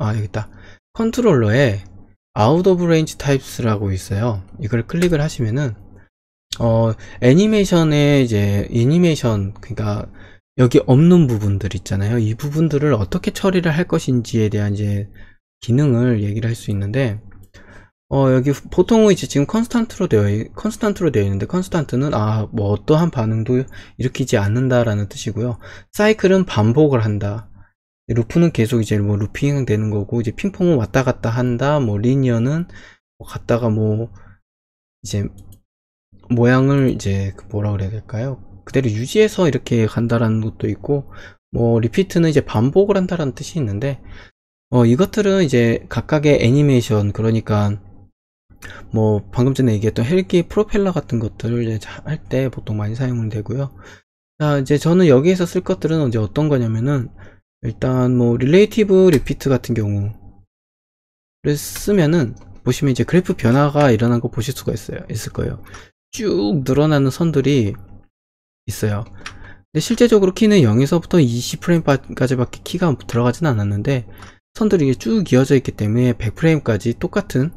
여기 있다. 컨트롤러에 Out of Range Types라고 있어요. 이걸 클릭을 하시면은 애니메이션에 이제 그러니까 여기 없는 부분들 있잖아요. 이 부분들을 어떻게 처리를 할 것인지에 대한 이제 기능을 얘기를 할 수 있는데, 여기 보통은 이제 지금 컨스탄트로 되어 있는데, 컨스탄트는 뭐 어떠한 반응도 일으키지 않는다라는 뜻이고요. 사이클은 반복을 한다. 루프는 계속 이제 뭐 루핑 되는 거고, 이제 핑퐁은 왔다 갔다 한다. 뭐 리니어는 뭐 갔다가 뭐 이제 모양을 이제 뭐라 그래야 될까요? 그대로 유지해서 이렇게 간다라는 것도 있고, 뭐 리피트는 이제 반복을 한다라는 뜻이 있는데, 이것들은 이제 각각의 애니메이션, 그러니까 뭐 방금 전에 얘기했던 헬기 프로펠러 같은 것들을 할 때 보통 많이 사용이 되고요. 자, 이제 저는 여기에서 쓸 것들은 이제 어떤 거냐면은, 일단 뭐 릴레이티브 리피트 같은 경우를 쓰면은 보시면 이제 그래프 변화가 일어난 거 보실 수가 있을 거예요. 쭉 늘어나는 선들이 있어요. 근데 실제적으로 키는 0에서부터 20프레임까지 밖에 키가 들어가진 않았는데, 선들이 이게 쭉 이어져 있기 때문에 100프레임까지 똑같이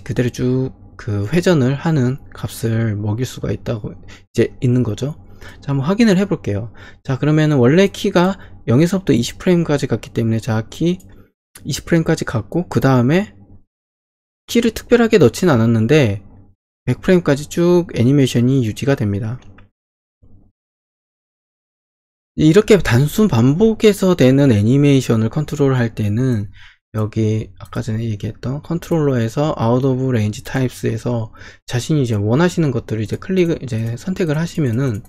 그대로 쭉 그 회전을 하는 값을 먹일 수가 있는 거죠. 자, 한번 확인을 해 볼게요. 자, 그러면은 원래 키가 0에서부터 20프레임까지 갔기 때문에, 자, 키 20프레임까지 갔고, 그 다음에 키를 특별하게 넣진 않았는데 100프레임까지 쭉 애니메이션이 유지가 됩니다. 이렇게 단순 반복해서 되는 애니메이션을 컨트롤 할 때는 여기 아까 전에 얘기했던 컨트롤러에서 Out of Range Types에서 자신이 이제 원하시는 것들을 이제 선택을 하시면은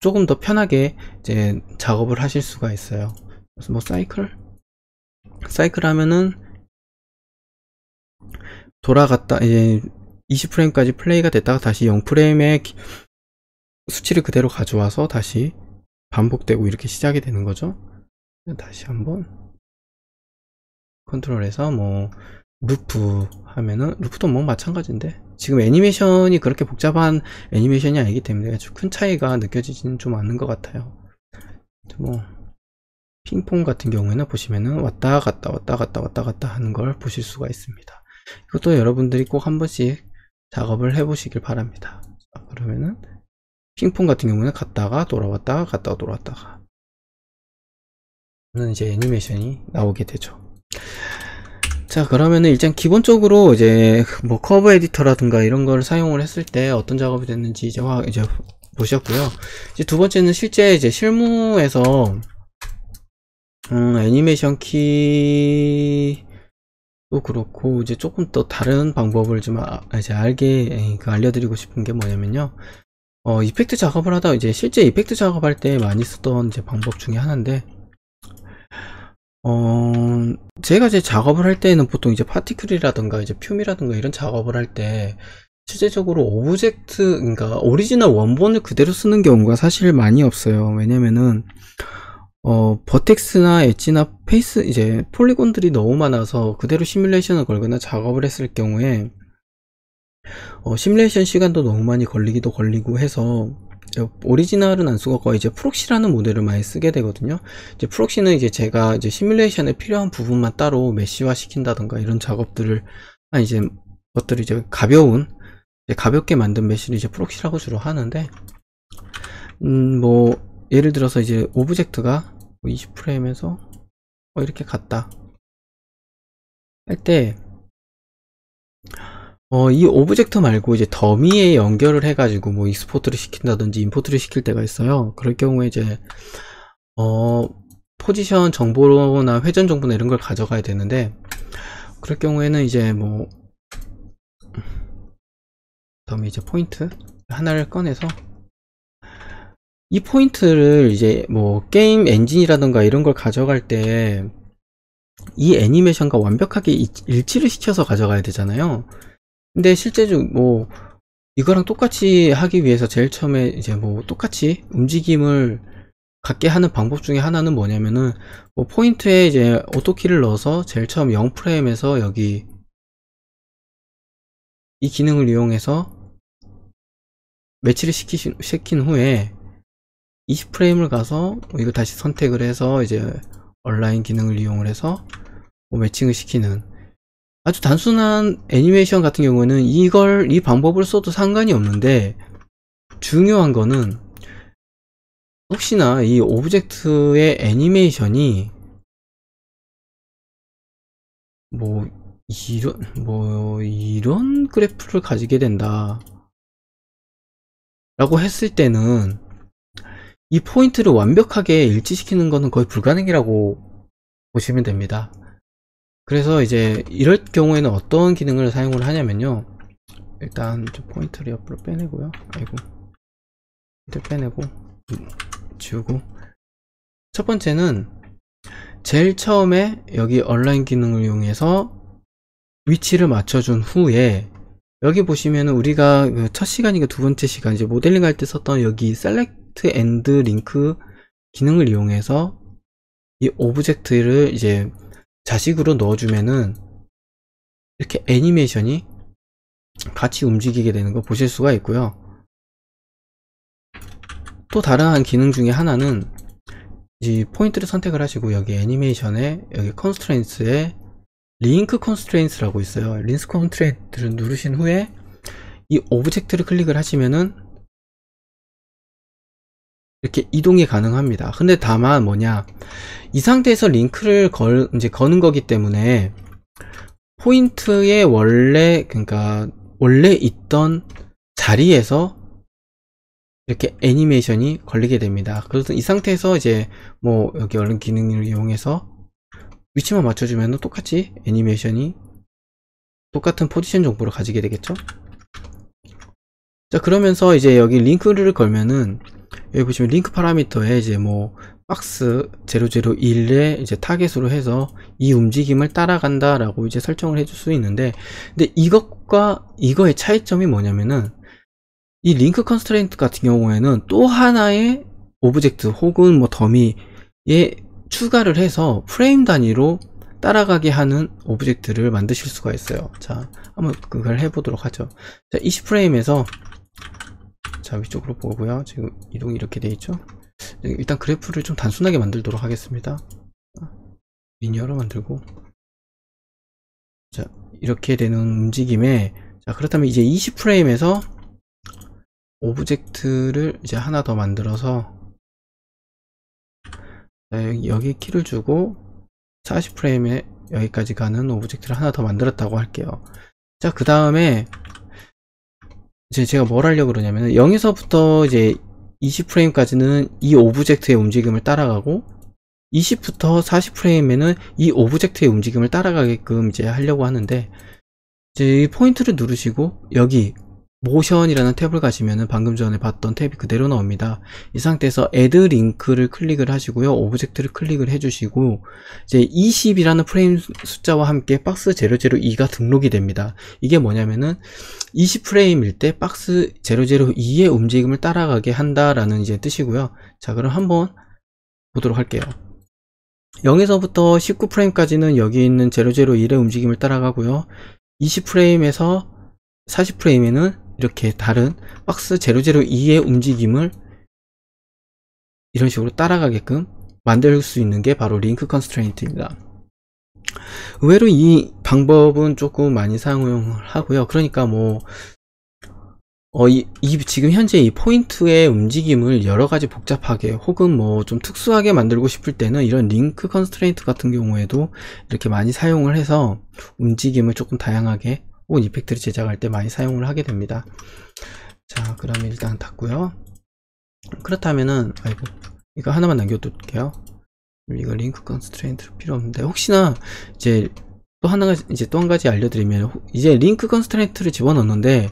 조금 더 편하게 이제 작업을 하실 수가 있어요. 그래서 뭐 사이클 하면은 돌아갔다 이제 20프레임까지 플레이가 됐다가 다시 0프레임의 수치를 그대로 가져와서 다시 반복되고 이렇게 시작이 되는 거죠. 다시 한번 컨트롤해서 뭐 루프 하면은, 루프도 뭐 마찬가지인데 지금 애니메이션이 그렇게 복잡한 애니메이션이 아니기 때문에 아주 큰 차이가 느껴지지는 좀 않는 것 같아요. 뭐 핑퐁 같은 경우에는 보시면은 왔다 갔다 왔다 갔다 왔다 갔다 하는 걸 보실 수가 있습니다. 이것도 여러분들이 꼭 한 번씩 작업을 해 보시길 바랍니다. 자, 그러면은 핑퐁 같은 경우는 갔다가 돌아왔다가 갔다가 돌아왔다가 는 이제 애니메이션이 나오게 되죠. 자, 그러면은 일단 기본적으로 이제 뭐 커브 에디터라든가 이런 걸 사용을 했을 때 어떤 작업이 됐는지 이제 보셨고요. 이제 두 번째는 실제 이제 실무에서 애니메이션 키도 그렇고 이제 조금 더 다른 방법을 좀 이제 알려드리고 싶은 게 뭐냐면요. 이펙트 작업을 하다 이제 실제 이펙트 작업할 때 많이 쓰던 이제 방법 중에 하나인데, 제가 이제 작업을 할 때는 보통 이제 파티클이라든가 이제 퓨미라든가 이런 작업을 할 때 실제적으로 오브젝트, 그러니까 오리지널 원본을 그대로 쓰는 경우가 사실 많이 없어요. 왜냐면은 버텍스나 엣지나 페이스 이제 폴리곤들이 너무 많아서 그대로 시뮬레이션을 걸거나 작업을 했을 경우에 시뮬레이션 시간도 너무 많이 걸리고 해서 오리지널은 안 쓰고 거의 이제 프록시라는 모델을 많이 쓰게 되거든요. 이제 프록시는 이제 제가 이제 시뮬레이션에 필요한 부분만 따로 메시화 시킨다던가 이런 작업들을 이제 것들이 이제 가볍게 만든 메시를 이제 프록시라고 주로 하는데, 뭐 예를 들어서 이제 오브젝트가 20프레임에서 이렇게 갔다 할 때 이 오브젝트 말고 이제 더미에 연결을 해가지고 뭐 익스포트를 시킨다든지 임포트를 시킬 때가 있어요. 그럴 경우에 이제 포지션 정보나 회전 정보나 이런 걸 가져가야 되는데, 그럴 경우에는 이제 뭐 더미 이제 포인트 하나를 꺼내서 이 포인트를 이제 뭐 게임 엔진이라던가 이런 걸 가져갈 때 이 애니메이션과 완벽하게 일치를 시켜서 가져가야 되잖아요. 근데 실제적으로 뭐 이거랑 똑같이 하기 위해서 제일 처음에 이제 뭐 똑같이 움직임을 갖게 하는 방법 중에 하나는 뭐냐면은 뭐 포인트에 이제 오토키를 넣어서 제일 처음 0프레임에서 여기 이 기능을 이용해서 매치를 시킨 후에 20프레임을 가서 이거 다시 선택을 해서 이제 얼라인 기능을 이용을 해서 뭐 매칭을 시키는 아주 단순한 애니메이션 같은 경우는 이 방법을 써도 상관이 없는데, 중요한 거는 혹시나 이 오브젝트의 애니메이션이 이런 그래프를 가지게 된다 라고 했을 때는 이 포인트를 완벽하게 일치시키는 것은 거의 불가능이라고 보시면 됩니다. 그래서 이제 이럴 경우에는 어떤 기능을 사용을 하냐면요, 일단 좀 포인트를 옆으로 빼내고요, 빼내고 지우고, 첫 번째는 제일 처음에 여기 얼라인 기능을 이용해서 위치를 맞춰준 후에 여기 보시면은 우리가 첫 시간이고 두 번째 시간 이제 모델링 할 때 썼던 여기 셀렉트 앤드 링크 기능을 이용해서 이 오브젝트를 이제 자식으로 넣어주면은 이렇게 애니메이션이 같이 움직이게 되는 거 보실 수가 있고요. 또 다른 기능 중에 하나는 이 포인트를 선택을 하시고 여기 애니메이션에 여기 컨스트레인트에 링크 컨스트레인트라고 있어요. 링크 컨스트레인트를 누르신 후에 이 오브젝트를 클릭을 하시면은 이렇게 이동이 가능합니다. 근데 다만 뭐냐, 이 상태에서 링크를 거는 거기 때문에 포인트의 그러니까 원래 있던 자리에서 이렇게 애니메이션이 걸리게 됩니다. 그래서 이 상태에서 이제 뭐 여기 얼른 기능을 이용해서 위치만 맞춰주면 똑같이 애니메이션이 똑같은 포지션 정보를 가지게 되겠죠. 자, 그러면서 이제 여기 링크를 걸면은 여기 보시면 링크 파라미터에 이제 뭐 박스 001에 이제 타겟으로 해서 이 움직임을 따라간다 라고 이제 설정을 해줄 수 있는데, 근데 이것과 이거의 차이점이 뭐냐면은 이 링크 컨스트레인트 같은 경우에는 또 하나의 오브젝트 혹은 뭐 더미에 추가를 해서 프레임 단위로 따라가게 하는 오브젝트를 만드실 수가 있어요. 자, 한번 그걸 해보도록 하죠. 자, 20프레임에서 자, 위쪽으로 보고요. 지금 이동이 이렇게 돼 있죠. 일단 그래프를 좀 단순하게 만들도록 하겠습니다. 리니어로 만들고, 자, 이렇게 되는 움직임에, 자, 그렇다면 이제 20프레임에서 오브젝트를 이제 하나 더 만들어서, 자, 여기 키를 주고 40프레임에 여기까지 가는 오브젝트를 하나 더 만들었다고 할게요. 자, 그 다음에 이제 제가 뭘 하려고 그러냐면 0에서부터 이제 20프레임까지는 이 오브젝트의 움직임을 따라가고 20부터 40프레임에는 이 오브젝트의 움직임을 따라가게끔 이제 하려고 하는데, 이제 이 포인트를 누르시고 여기 모션이라는 탭을 가시면은 방금 전에 봤던 탭이 그대로 나옵니다. 이 상태에서 add link를 클릭을 하시고요. 오브젝트를 클릭을 해주시고 이제 20이라는 프레임 숫자와 함께 박스 002가 등록이 됩니다. 이게 뭐냐면은 20프레임일 때 박스 002의 움직임을 따라가게 한다라는 이제 뜻이고요. 자, 그럼 한번 보도록 할게요. 0에서부터 19프레임까지는 여기 있는 001의 움직임을 따라가고요. 20프레임에서 40프레임에는 이렇게 다른 박스 002의 움직임을 이런 식으로 따라가게끔 만들 수 있는 게 바로 링크 컨스트레인트입니다. 의외로 이 방법은 조금 많이 사용을 하고요. 그러니까 뭐 지금 현재 이 포인트의 움직임을 여러가지 복잡하게 혹은 뭐 좀 특수하게 만들고 싶을 때는 이런 링크 컨스트레인트 같은 경우에도 이렇게 많이 사용을 해서 움직임을 조금 다양하게 혹은 이펙트를 제작할 때 많이 사용을 하게 됩니다. 자, 그러면 일단 닫고요. 그렇다면은 아이고, 이거 하나만 남겨둘게요. 이거 링크 컨스트레인트 필요 없는데, 혹시나 이제 또 한 가지 알려드리면, 이제 링크 컨스트레인트를 집어넣는데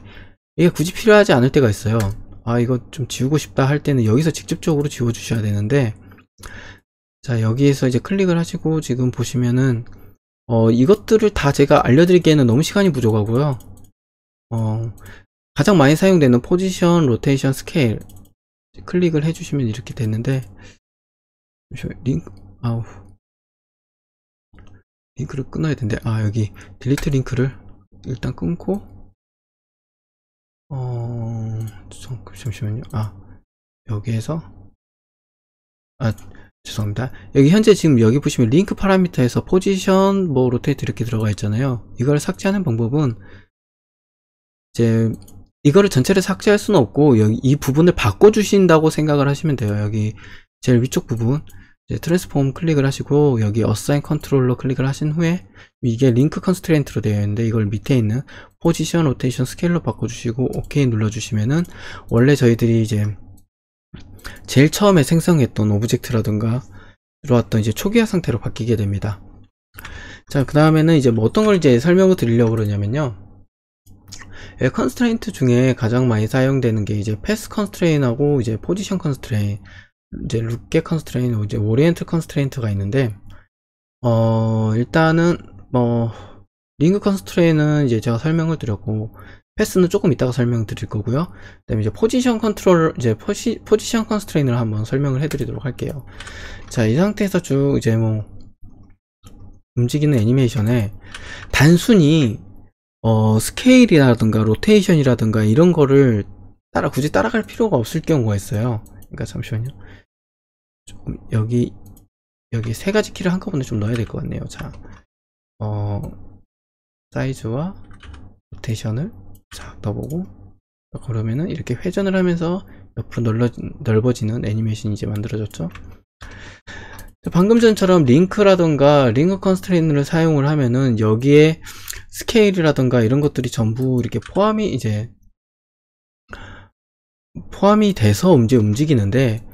이게 굳이 필요하지 않을 때가 있어요. 아, 이거 좀 지우고 싶다 할 때는 여기서 직접적으로 지워 주셔야 되는데, 자, 여기에서 이제 클릭을 하시고 지금 보시면은 이것들을 다 제가 알려드리기에는 너무 시간이 부족하고요. 가장 많이 사용되는 포지션, 로테이션, 스케일 클릭을 해주시면 이렇게 됐는데, 링크를 끊어야 되는데, 여기 딜리트 링크를 일단 끊고, 잠시만요. 여기에서 죄송합니다. 여기 현재 지금 여기 보시면 링크 파라미터에서 포지션, 뭐 로테이트 이렇게 들어가 있잖아요. 이걸 삭제하는 방법은 이제 이거를 전체를 삭제할 수는 없고 여기 이 부분을 바꿔 주신다고 생각을 하시면 돼요. 여기 제일 위쪽 부분 이제 트랜스폼 클릭을 하시고 여기 어사인 컨트롤러 클릭을 하신 후에 이게 링크 컨스트레인트로 되어 있는데 이걸 밑에 있는 포지션, 로테이션, 스케일로 바꿔주시고 오케이 눌러주시면은 원래 저희들이 이제 제일 처음에 생성했던 오브젝트라든가 들어왔던 이제 초기화 상태로 바뀌게 됩니다. 자, 그 다음에는 이제 뭐 어떤 걸 이제 설명을 드리려고 그러냐면요. 컨스트레인트 중에 가장 많이 사용되는 게 이제 패스 컨스트레인하고 이제 포지션 컨스트레인, 이제 룩겟 컨스트레인, 이제 오리엔트 컨스트레인트가 있는데, 일단은 뭐 링크 컨스트레인은 이제 제가 설명을 드렸고, 패스는 조금 이따가 설명드릴 거고요. 그 다음에 이제 포지션 컨트롤, 이제 포지션 컨스트레인을 한번 설명을 해드리도록 할게요. 자, 이 상태에서 쭉 이제 뭐 움직이는 애니메이션에 단순히 스케일이라든가 로테이션이라든가 이런 거를 굳이 따라갈 필요가 없을 경우가 있어요. 그러니까 잠시만요. 조금 여기 세 가지 키를 한꺼번에 좀 넣어야 될 것 같네요. 자, 사이즈와 로테이션을 자 넣어보고, 그러면은 이렇게 회전을 하면서 옆으로 넓어지는 애니메이션이 이제 만들어졌죠. 방금 전처럼 링크라던가 링크 컨스트레인트를 사용을 하면은 여기에 스케일이라던가 이런 것들이 전부 이렇게 포함이 돼서 움직이는데,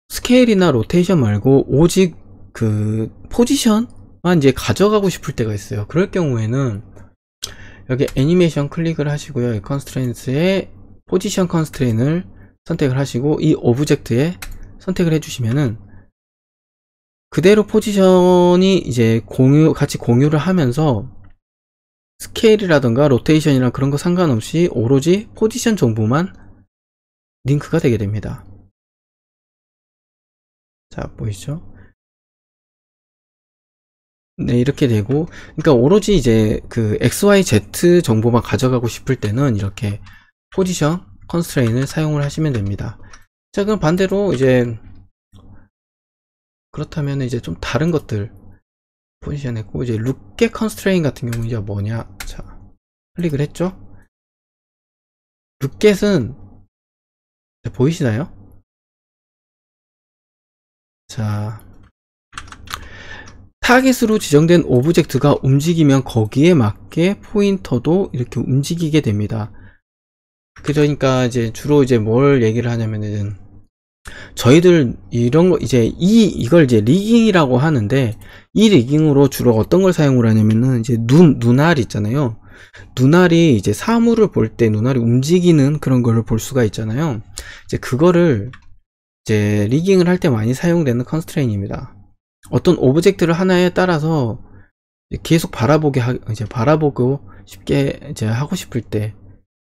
스케일이나 로테이션 말고 오직 그 포지션만 이제 가져가고 싶을 때가 있어요. 그럴 경우에는 여기 애니메이션 클릭을 하시고요. 이 컨스트레인트에 포지션 컨스트레인을 선택을 하시고 이 오브젝트에 선택을 해주시면은 그대로 포지션이 이제 같이 공유를 하면서 스케일이라던가 로테이션이랑 그런 거 상관없이 오로지 포지션 정보만 링크가 되게 됩니다. 자, 보이시죠? 네, 이렇게 되고, 그러니까 오로지 이제 그 XYZ 정보만 가져가고 싶을 때는 이렇게 포지션 컨스트레인을 사용을 하시면 됩니다. 자, 그럼 반대로 이제 그렇다면 이제 좀 다른 것들 포지션 했고, 이제 룩겟 컨스트레인 같은 경우 이제 뭐냐? 자, 클릭을 했죠? 룩겟은 보이시나요? 자, 타겟으로 지정된 오브젝트가 움직이면 거기에 맞게 포인터도 이렇게 움직이게 됩니다. 그러니까 이제 주로 이제 뭘 얘기를 하냐면은 저희들 이런 거 이제 이걸 이제 리깅이라고 하는데, 이 리깅으로 주로 어떤 걸 사용을 하냐면은 이제 눈알 있잖아요. 눈알이 이제 사물을 볼 때 눈알이 움직이는 그런 거를 볼 수가 있잖아요. 이제 그거를 이제 리깅을 할 때 많이 사용되는 컨스트레인입니다. 어떤 오브젝트를 하나에 따라서 계속 이제 바라보고 쉽게 이제 하고 싶을 때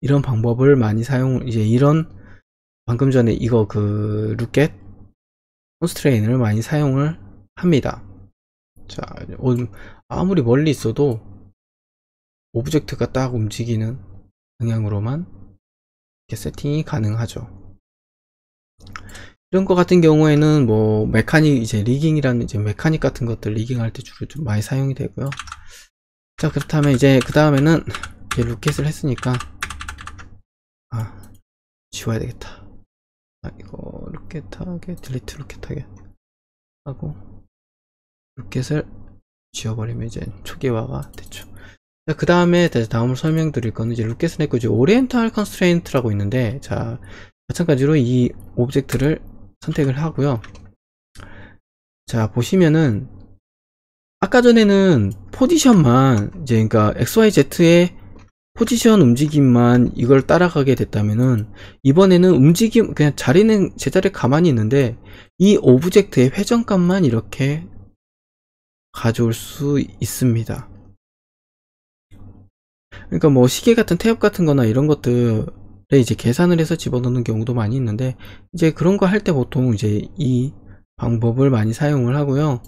이런 방법을 많이 이제 이런 방금 전에 이거 그 룩겟 컨스트레인을 많이 사용을 합니다. 자, 아무리 멀리 있어도 오브젝트가 딱 움직이는 방향으로만 이렇게 세팅이 가능하죠. 이런 거 같은 경우에는 뭐 메카닉 이제 리깅이라는 이제 메카닉 같은 것들 리깅할 때 주로 좀 많이 사용이 되고요. 자, 그렇다면 이제 그 다음에는 이제 룩겟을 했으니까 지워야 되겠다. 이거 룩겟하게 딜리트 룩겟하게 하고 룩겟을 지워버리면 이제 초기화가 됐죠. 그 다음에 다음으로 설명드릴 거는 이제 룩겟을 했고, 이제 오리엔탈 컨스트레인트라고 있는데, 자, 마찬가지로 이 오브젝트를 선택을 하고요. 자, 보시면은 아까 전에는 포지션만 이제 그러니까 XYZ의 포지션 움직임만 이걸 따라가게 됐다면은, 이번에는 움직임 그냥 자리는 제자리에 가만히 있는데 이 오브젝트의 회전값만 이렇게 가져올 수 있습니다. 그러니까 뭐 시계 같은 태엽 같은 거나 이런 것들에 이제 계산을 해서 집어넣는 경우도 많이 있는데, 이제 그런 거 할 때 보통 이제 이 방법을 많이 사용을 하고요.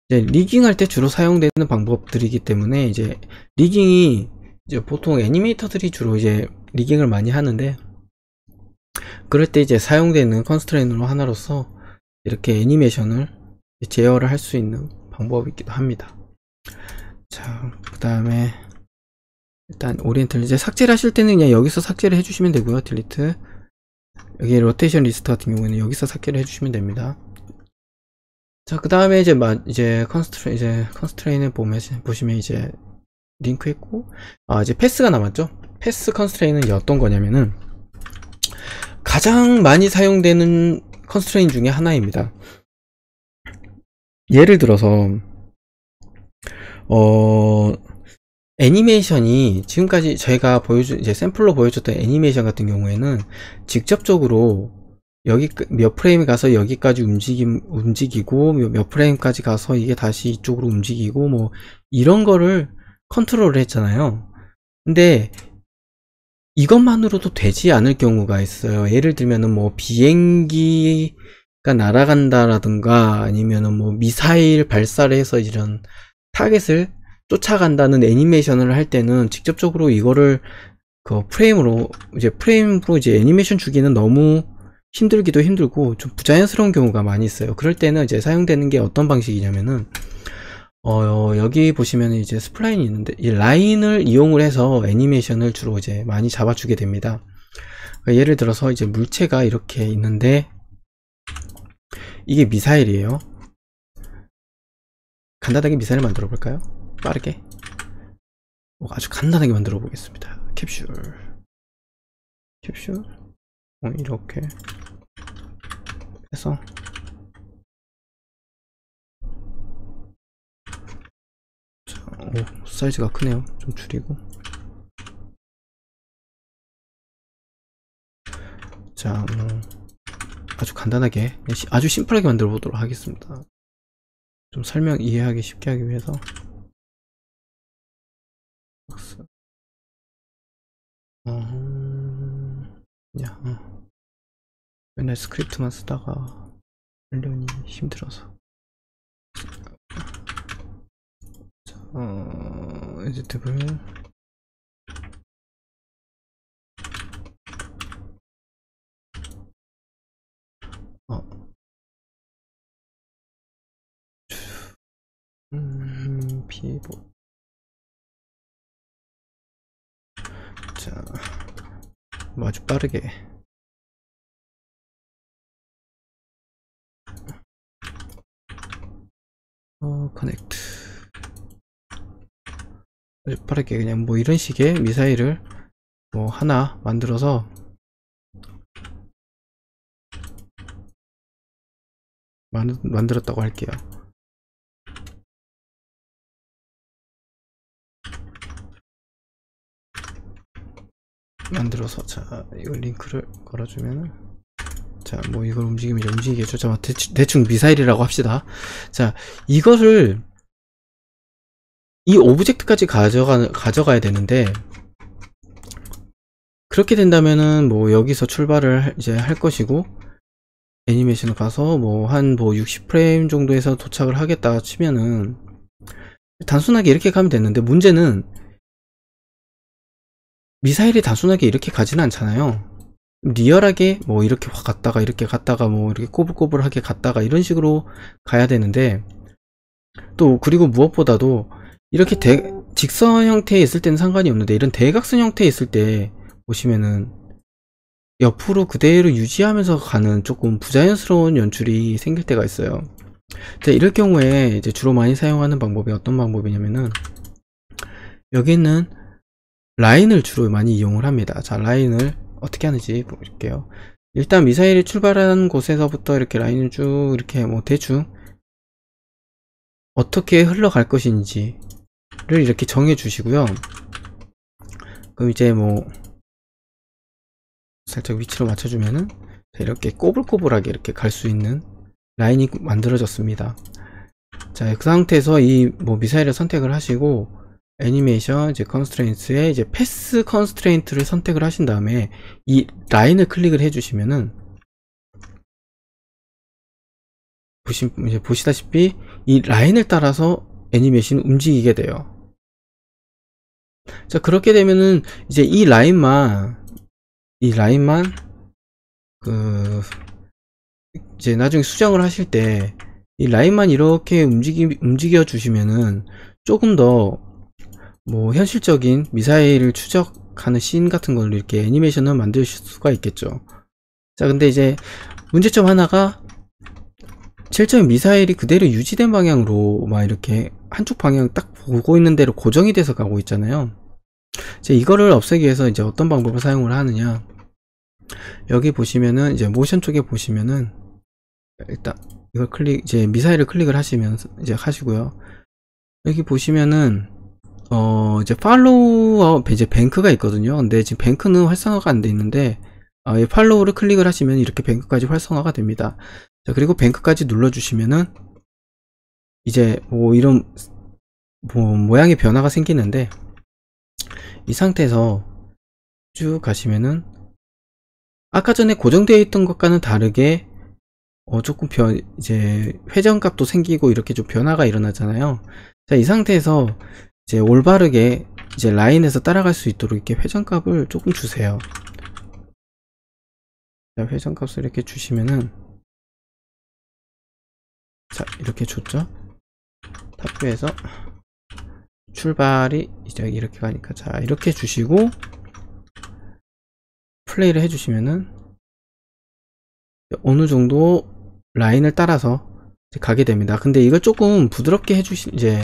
이제 리깅 할 때 주로 사용되는 방법들이기 때문에, 이제 리깅이 이제 보통 애니메이터들이 주로 이제 리깅을 많이 하는데, 그럴 때 이제 사용되는 컨스트레인으로 하나로서 이렇게 애니메이션을 제어를 할 수 있는 방법이기도 합니다. 자, 그 다음에 일단 오리엔탈 이제 삭제를 하실 때는 그냥 여기서 삭제를 해주시면 되고요. 딜리트. 여기 로테이션 리스트 같은 경우에는 여기서 삭제를 해주시면 됩니다. 자, 그 다음에 이제 컨스트레인을 보시면 이제 링크 했고, 이제 패스가 남았죠. 패스 컨스트레인은 이제 어떤 거냐면은 가장 많이 사용되는 컨스트레인 중에 하나입니다. 예를 들어서 애니메이션이 지금까지 저희가 이제 샘플로 보여줬던 애니메이션 같은 경우에는 직접적으로 여기 몇 프레임이 가서 여기까지 움직이고 몇 프레임까지 가서 이게 다시 이쪽으로 움직이고 뭐 이런 거를 컨트롤을 했잖아요. 근데 이것만으로도 되지 않을 경우가 있어요. 예를 들면은 뭐 비행기가 날아간다라든가 아니면은 뭐 미사일 발사를 해서 이런 타겟을 쫓아간다는 애니메이션을 할 때는 직접적으로 이거를 그 프레임으로 이제 애니메이션 주기는 너무 힘들기도 힘들고 좀 부자연스러운 경우가 많이 있어요. 그럴 때는 이제 사용되는 게 어떤 방식이냐면은 여기 보시면 이제 스플라인이 있는데 이 라인을 이용을 해서 애니메이션을 주로 이제 많이 잡아주게 됩니다. 그러니까 예를 들어서 이제 물체가 이렇게 있는데 이게 미사일이에요. 간단하게 미사일 만들어 볼까요? 빠르게 아주 간단하게 만들어 보겠습니다. 캡슐 이렇게 해서 사이즈가 크네요. 좀 줄이고, 자 아주 간단하게 아주 심플하게 만들어 보도록 하겠습니다. 좀 설명 이해하기 쉽게 하기 위해서 맨날 스크립트만 쓰다가 하려니 힘들어서 에디트블 피보. 자, 아주 빠르게 커넥트. 아주 빠르게 그냥 뭐 이런 식의 미사일을 뭐 하나 만들어서 만들었다고 할게요. 만들어서, 자, 이거 링크를 걸어주면은, 자, 뭐 이걸 움직이면 이제 움직이겠죠. 자, 대충 미사일이라고 합시다. 자, 이거를 이 오브젝트까지 가져가야 되는데, 그렇게 된다면은 뭐 여기서 출발을 이제 할 것이고, 애니메이션을 가서 뭐 한 뭐 60프레임 정도에서 도착을 하겠다 치면은 단순하게 이렇게 가면 되는데, 문제는 미사일이 단순하게 이렇게 가지는 않잖아요. 리얼하게 뭐 이렇게 확 갔다가 이렇게 갔다가 뭐 이렇게 꼬불꼬불하게 갔다가 이런 식으로 가야 되는데, 또 그리고 무엇보다도 이렇게 직선 형태에 있을 때는 상관이 없는데, 이런 대각선 형태에 있을 때 보시면은 옆으로 그대로 유지하면서 가는 조금 부자연스러운 연출이 생길 때가 있어요. 자, 이럴 경우에 이제 주로 많이 사용하는 방법이 어떤 방법이냐면은, 여기 있는 라인을 주로 많이 이용을 합니다. 자, 라인을 어떻게 하는지 볼게요. 일단 미사일이 출발하는 곳에서부터 이렇게 라인을 쭉 이렇게 뭐 대충 어떻게 흘러갈 것인지를 이렇게 정해 주시고요. 그럼 이제 뭐 살짝 위치로 맞춰주면은 이렇게 꼬불꼬불하게 이렇게 갈 수 있는 라인이 만들어졌습니다. 자, 그 상태에서 이 뭐 미사일을 선택을 하시고, 애니메이션 이제 컨스트레인트에 이제 패스 컨스트레인트를 선택을 하신 다음에 이 라인을 클릭을 해주시면은 이제 보시다시피 이 라인을 따라서 애니메이션이 움직이게 돼요. 자, 그렇게 되면은 이제 이 라인만 그 이제 나중에 수정을 하실 때 이 라인만 이렇게 움직여 주시면은 조금 더 뭐 현실적인 미사일을 추적하는 씬 같은 걸 이렇게 애니메이션을 만드실 수가 있겠죠. 자, 근데 이제 문제점 하나가, 실제 미사일이 그대로 유지된 방향으로 막 이렇게 한쪽 방향 딱 보고 있는 대로 고정이 돼서 가고 있잖아요. 이제 이거를 없애기 위해서 이제 어떤 방법을 사용을 하느냐, 여기 보시면은 이제 모션 쪽에 보시면은 일단 이걸 이제 미사일을 클릭을 하시면서 이제 하시고요. 여기 보시면은 이제 팔로우 이제 뱅크가 있거든요. 근데 지금 뱅크는 활성화가 안 돼 있는데, 이 팔로우를 클릭을 하시면 이렇게 뱅크까지 활성화가 됩니다. 자, 그리고 뱅크까지 눌러주시면은 이제 뭐 이런 뭐 모양의 변화가 생기는데, 이 상태에서 쭉 가시면은 아까 전에 고정되어 있던 것과는 다르게 조금 이제 회전값도 생기고 이렇게 좀 변화가 일어나잖아요. 자, 이 상태에서 이제 올바르게 이제 라인에서 따라갈 수 있도록 이렇게 회전값을 조금 주세요. 자, 회전값을 이렇게 주시면은, 자, 이렇게 줬죠. 탑뷰에서 출발이 이제 이렇게 가니까, 자, 이렇게 주시고 플레이를 해주시면은 어느 정도 라인을 따라서 이제 가게 됩니다. 근데 이걸 조금 부드럽게 이제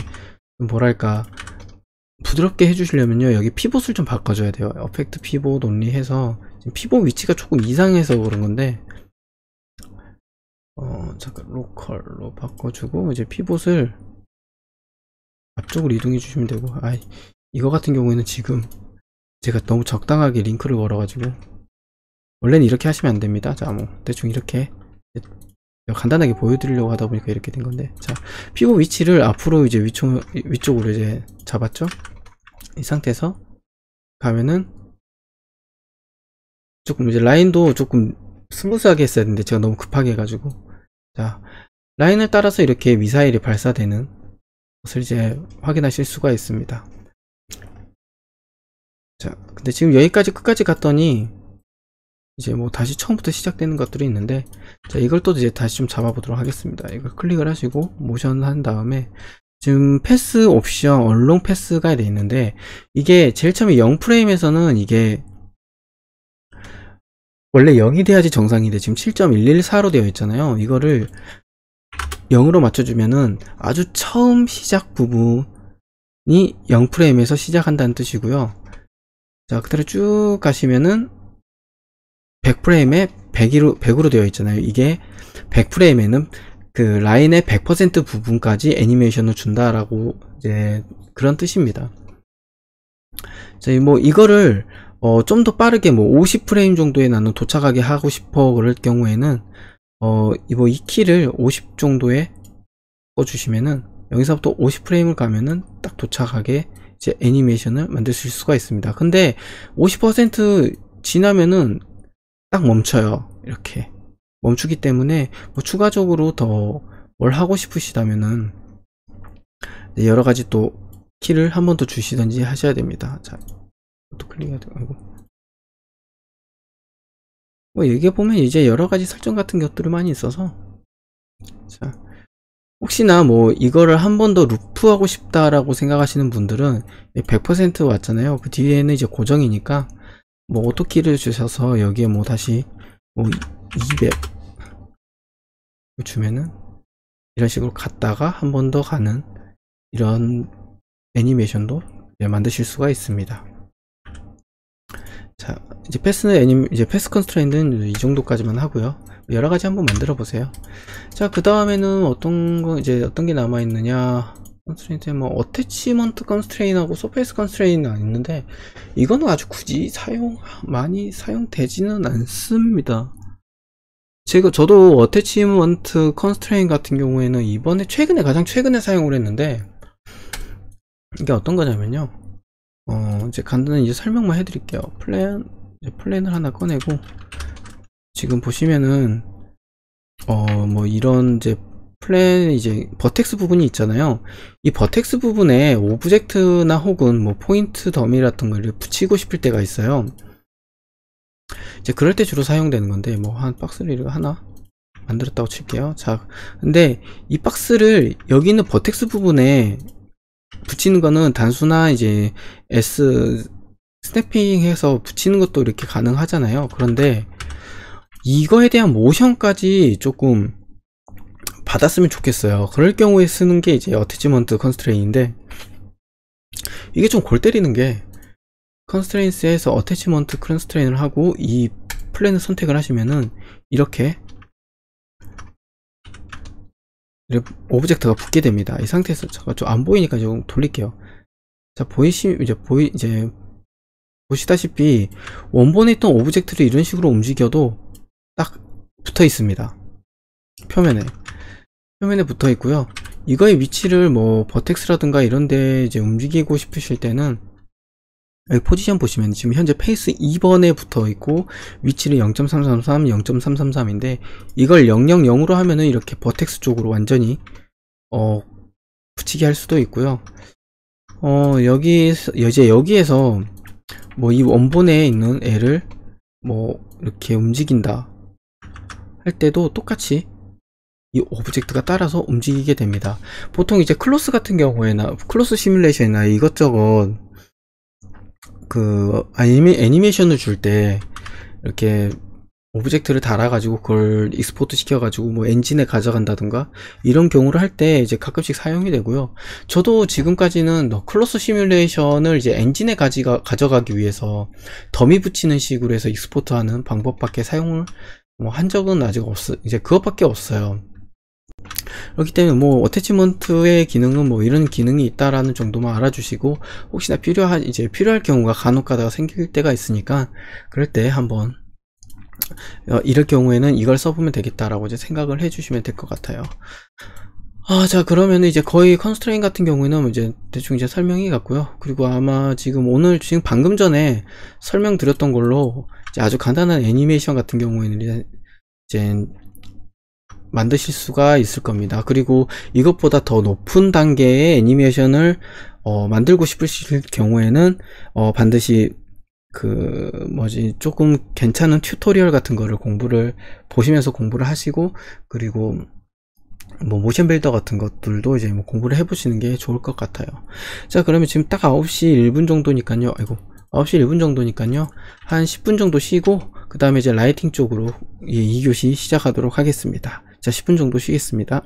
뭐랄까, 부드럽게 해주시려면요, 여기 피봇을 좀 바꿔줘야 돼요. 어펙트 피봇 온리 해서 지금 피봇 위치가 조금 이상해서 그런 건데, 잠깐 로컬로 바꿔주고 이제 피봇을 앞쪽으로 이동해 주시면 되고, 이거 같은 경우에는 지금 제가 너무 적당하게 링크를 걸어가지고, 원래는 이렇게 하시면 안 됩니다. 자, 뭐 대충 이렇게 간단하게 보여드리려고 하다 보니까 이렇게 된 건데, 자, 피봇 위치를 앞으로 이제 위쪽으로 이제 잡았죠. 이 상태에서 가면은 조금 이제 라인도 조금 스무스하게 했어야 되는데 제가 너무 급하게 해가지고, 자, 라인을 따라서 이렇게 미사일이 발사되는 것을 이제 확인하실 수가 있습니다. 자, 근데 지금 여기까지 끝까지 갔더니 이제 뭐 다시 처음부터 시작되는 것들이 있는데, 자, 이걸 또 이제 다시 좀 잡아보도록 하겠습니다. 이걸 클릭을 하시고 모션 한 다음에 지금 패스 옵션 얼롱 패스가 돼 있는데, 이게 제일 처음에 0프레임에서는 이게 원래 0이 돼야지 정상인데 지금 7.114로 되어 있잖아요. 이거를 0으로 맞춰주면은 아주 처음 시작 부분이 0프레임에서 시작한다는 뜻이고요. 자, 그대로 쭉 가시면은 100프레임에 100으로 되어 있잖아요. 이게 100프레임에는 그 라인의 100% 부분까지 애니메이션을 준다라고 이제 그런 뜻입니다. 자, 뭐 이거를 좀 더 빠르게 뭐 50프레임 정도에 나는 도착하게 하고 싶어 그럴 경우에는 이 키를 50 정도에 꽂주시면은 여기서부터 50프레임을 가면은 딱 도착하게 이제 애니메이션을 만드실 수가 있습니다. 근데 50% 지나면은 딱 멈춰요. 이렇게 멈추기 때문에 뭐 추가적으로 더 뭘 하고 싶으시다면은 여러가지 또 키를 한 번 더 주시든지 하셔야 됩니다. 자, 또 클릭해야 되고, 뭐 여기에 보면 이제 여러가지 설정 같은 것들이 많이 있어서, 자, 혹시나 뭐 이거를 한 번 더 루프하고 싶다라고 생각하시는 분들은 100% 왔잖아요. 그 뒤에는 이제 고정이니까 뭐 오토키를 주셔서 여기에 뭐 다시 뭐 200 주면은 이런 식으로 갔다가 한 번 더 가는 이런 애니메이션도 만드실 수가 있습니다. 자, 이제 패스 컨스트레인트는 이 정도까지만 하고요. 여러 가지 한번 만들어 보세요. 자, 그 다음에는 어떤 게 남아 있느냐. 컨스트레인트 뭐 어태치먼트 컨스트레인하고 서페이스 컨스트레인은 있는데, 이거는 아주 굳이 많이 사용되지는 않습니다. 저도 어태치먼트 컨스트레인 같은 경우에는 가장 최근에 사용을 했는데, 이게 어떤 거냐면요. 이제 간단히 이제 설명만 해드릴게요. 플랜을 하나 꺼내고, 지금 보시면은, 뭐 이런 이제 이제 버텍스 부분이 있잖아요. 이 버텍스 부분에 오브젝트나 혹은 뭐 포인트 더미 같은 걸 붙이고 싶을 때가 있어요. 이제 그럴 때 주로 사용되는 건데, 뭐 한 박스를 하나 만들었다고 칠게요. 자, 근데 이 박스를 여기 있는 버텍스 부분에 붙이는 거는 단순한 이제 스냅핑 해서 붙이는 것도 이렇게 가능하잖아요. 그런데 이거에 대한 모션까지 조금 받았으면 좋겠어요. 그럴 경우에 쓰는 게 이제 어태치먼트 컨스트레인인데, 이게 좀 골 때리는 게, 컨스트레인스에서 어태치먼트 컨스트레인을 하고 이 플랜을 선택을 하시면은 이렇게 오브젝트가 붙게 됩니다. 이 상태에서 제가 좀 안 보이니까 좀 돌릴게요. 자, 보시다시피 원본에 있던 오브젝트를 이런 식으로 움직여도 딱 붙어 있습니다. 표면에 붙어 있고요. 이거의 위치를 뭐 버텍스라든가 이런데 이제 움직이고 싶으실 때는 여기 포지션 보시면 지금 현재 페이스 2번에 붙어 있고 위치는 0.333, 0.333인데 이걸 000으로 하면은 이렇게 버텍스 쪽으로 완전히 붙이게 할 수도 있고요. 여기에서 뭐 이 원본에 있는 애를 뭐 이렇게 움직인다 할 때도 똑같이 이 오브젝트가 따라서 움직이게 됩니다. 보통 이제 클로스 같은 경우에나 클로스 시뮬레이션이나 이것저것 그 애니메이션을 줄 때 이렇게 오브젝트를 달아가지고 그걸 익스포트 시켜가지고 뭐 엔진에 가져간다든가 이런 경우를 할 때 이제 가끔씩 사용이 되고요. 저도 지금까지는 클로스 시뮬레이션을 이제 엔진에 가져가기 위해서 더미 붙이는 식으로 해서 익스포트하는 방법밖에 사용을 한 적은 아직 이제 그것밖에 없어요. 그렇기 때문에 뭐 어태치먼트의 기능은 뭐 이런 기능이 있다라는 정도만 알아주시고, 혹시나 필요할 경우가 간혹가다가 생길 때가 있으니까 그럴 때 한번 이럴 경우에는 이걸 써보면 되겠다라고 이제 생각을 해주시면 될 것 같아요. 자, 그러면 이제 거의 컨스트레인 같은 경우에는 이제 대충 이제 설명이 갔고요. 그리고 아마 지금 방금 전에 설명드렸던 걸로 이제 아주 간단한 애니메이션 같은 경우에는 이제 만드실 수가 있을 겁니다. 그리고 이것보다 더 높은 단계의 애니메이션을 만들고 싶으실 경우에는 반드시 조금 괜찮은 튜토리얼 같은 거를 보시면서 공부를 하시고, 그리고 뭐 모션 빌더 같은 것들도 이제 뭐 공부를 해보시는 게 좋을 것 같아요. 자, 그러면 지금 딱 9시 1분 정도니까요. 아이고, 9시 1분 정도니까요. 한 10분 정도 쉬고, 그 다음에 이제 라이팅 쪽으로 2교시 시작하도록 하겠습니다. 자, 10분 정도 쉬겠습니다.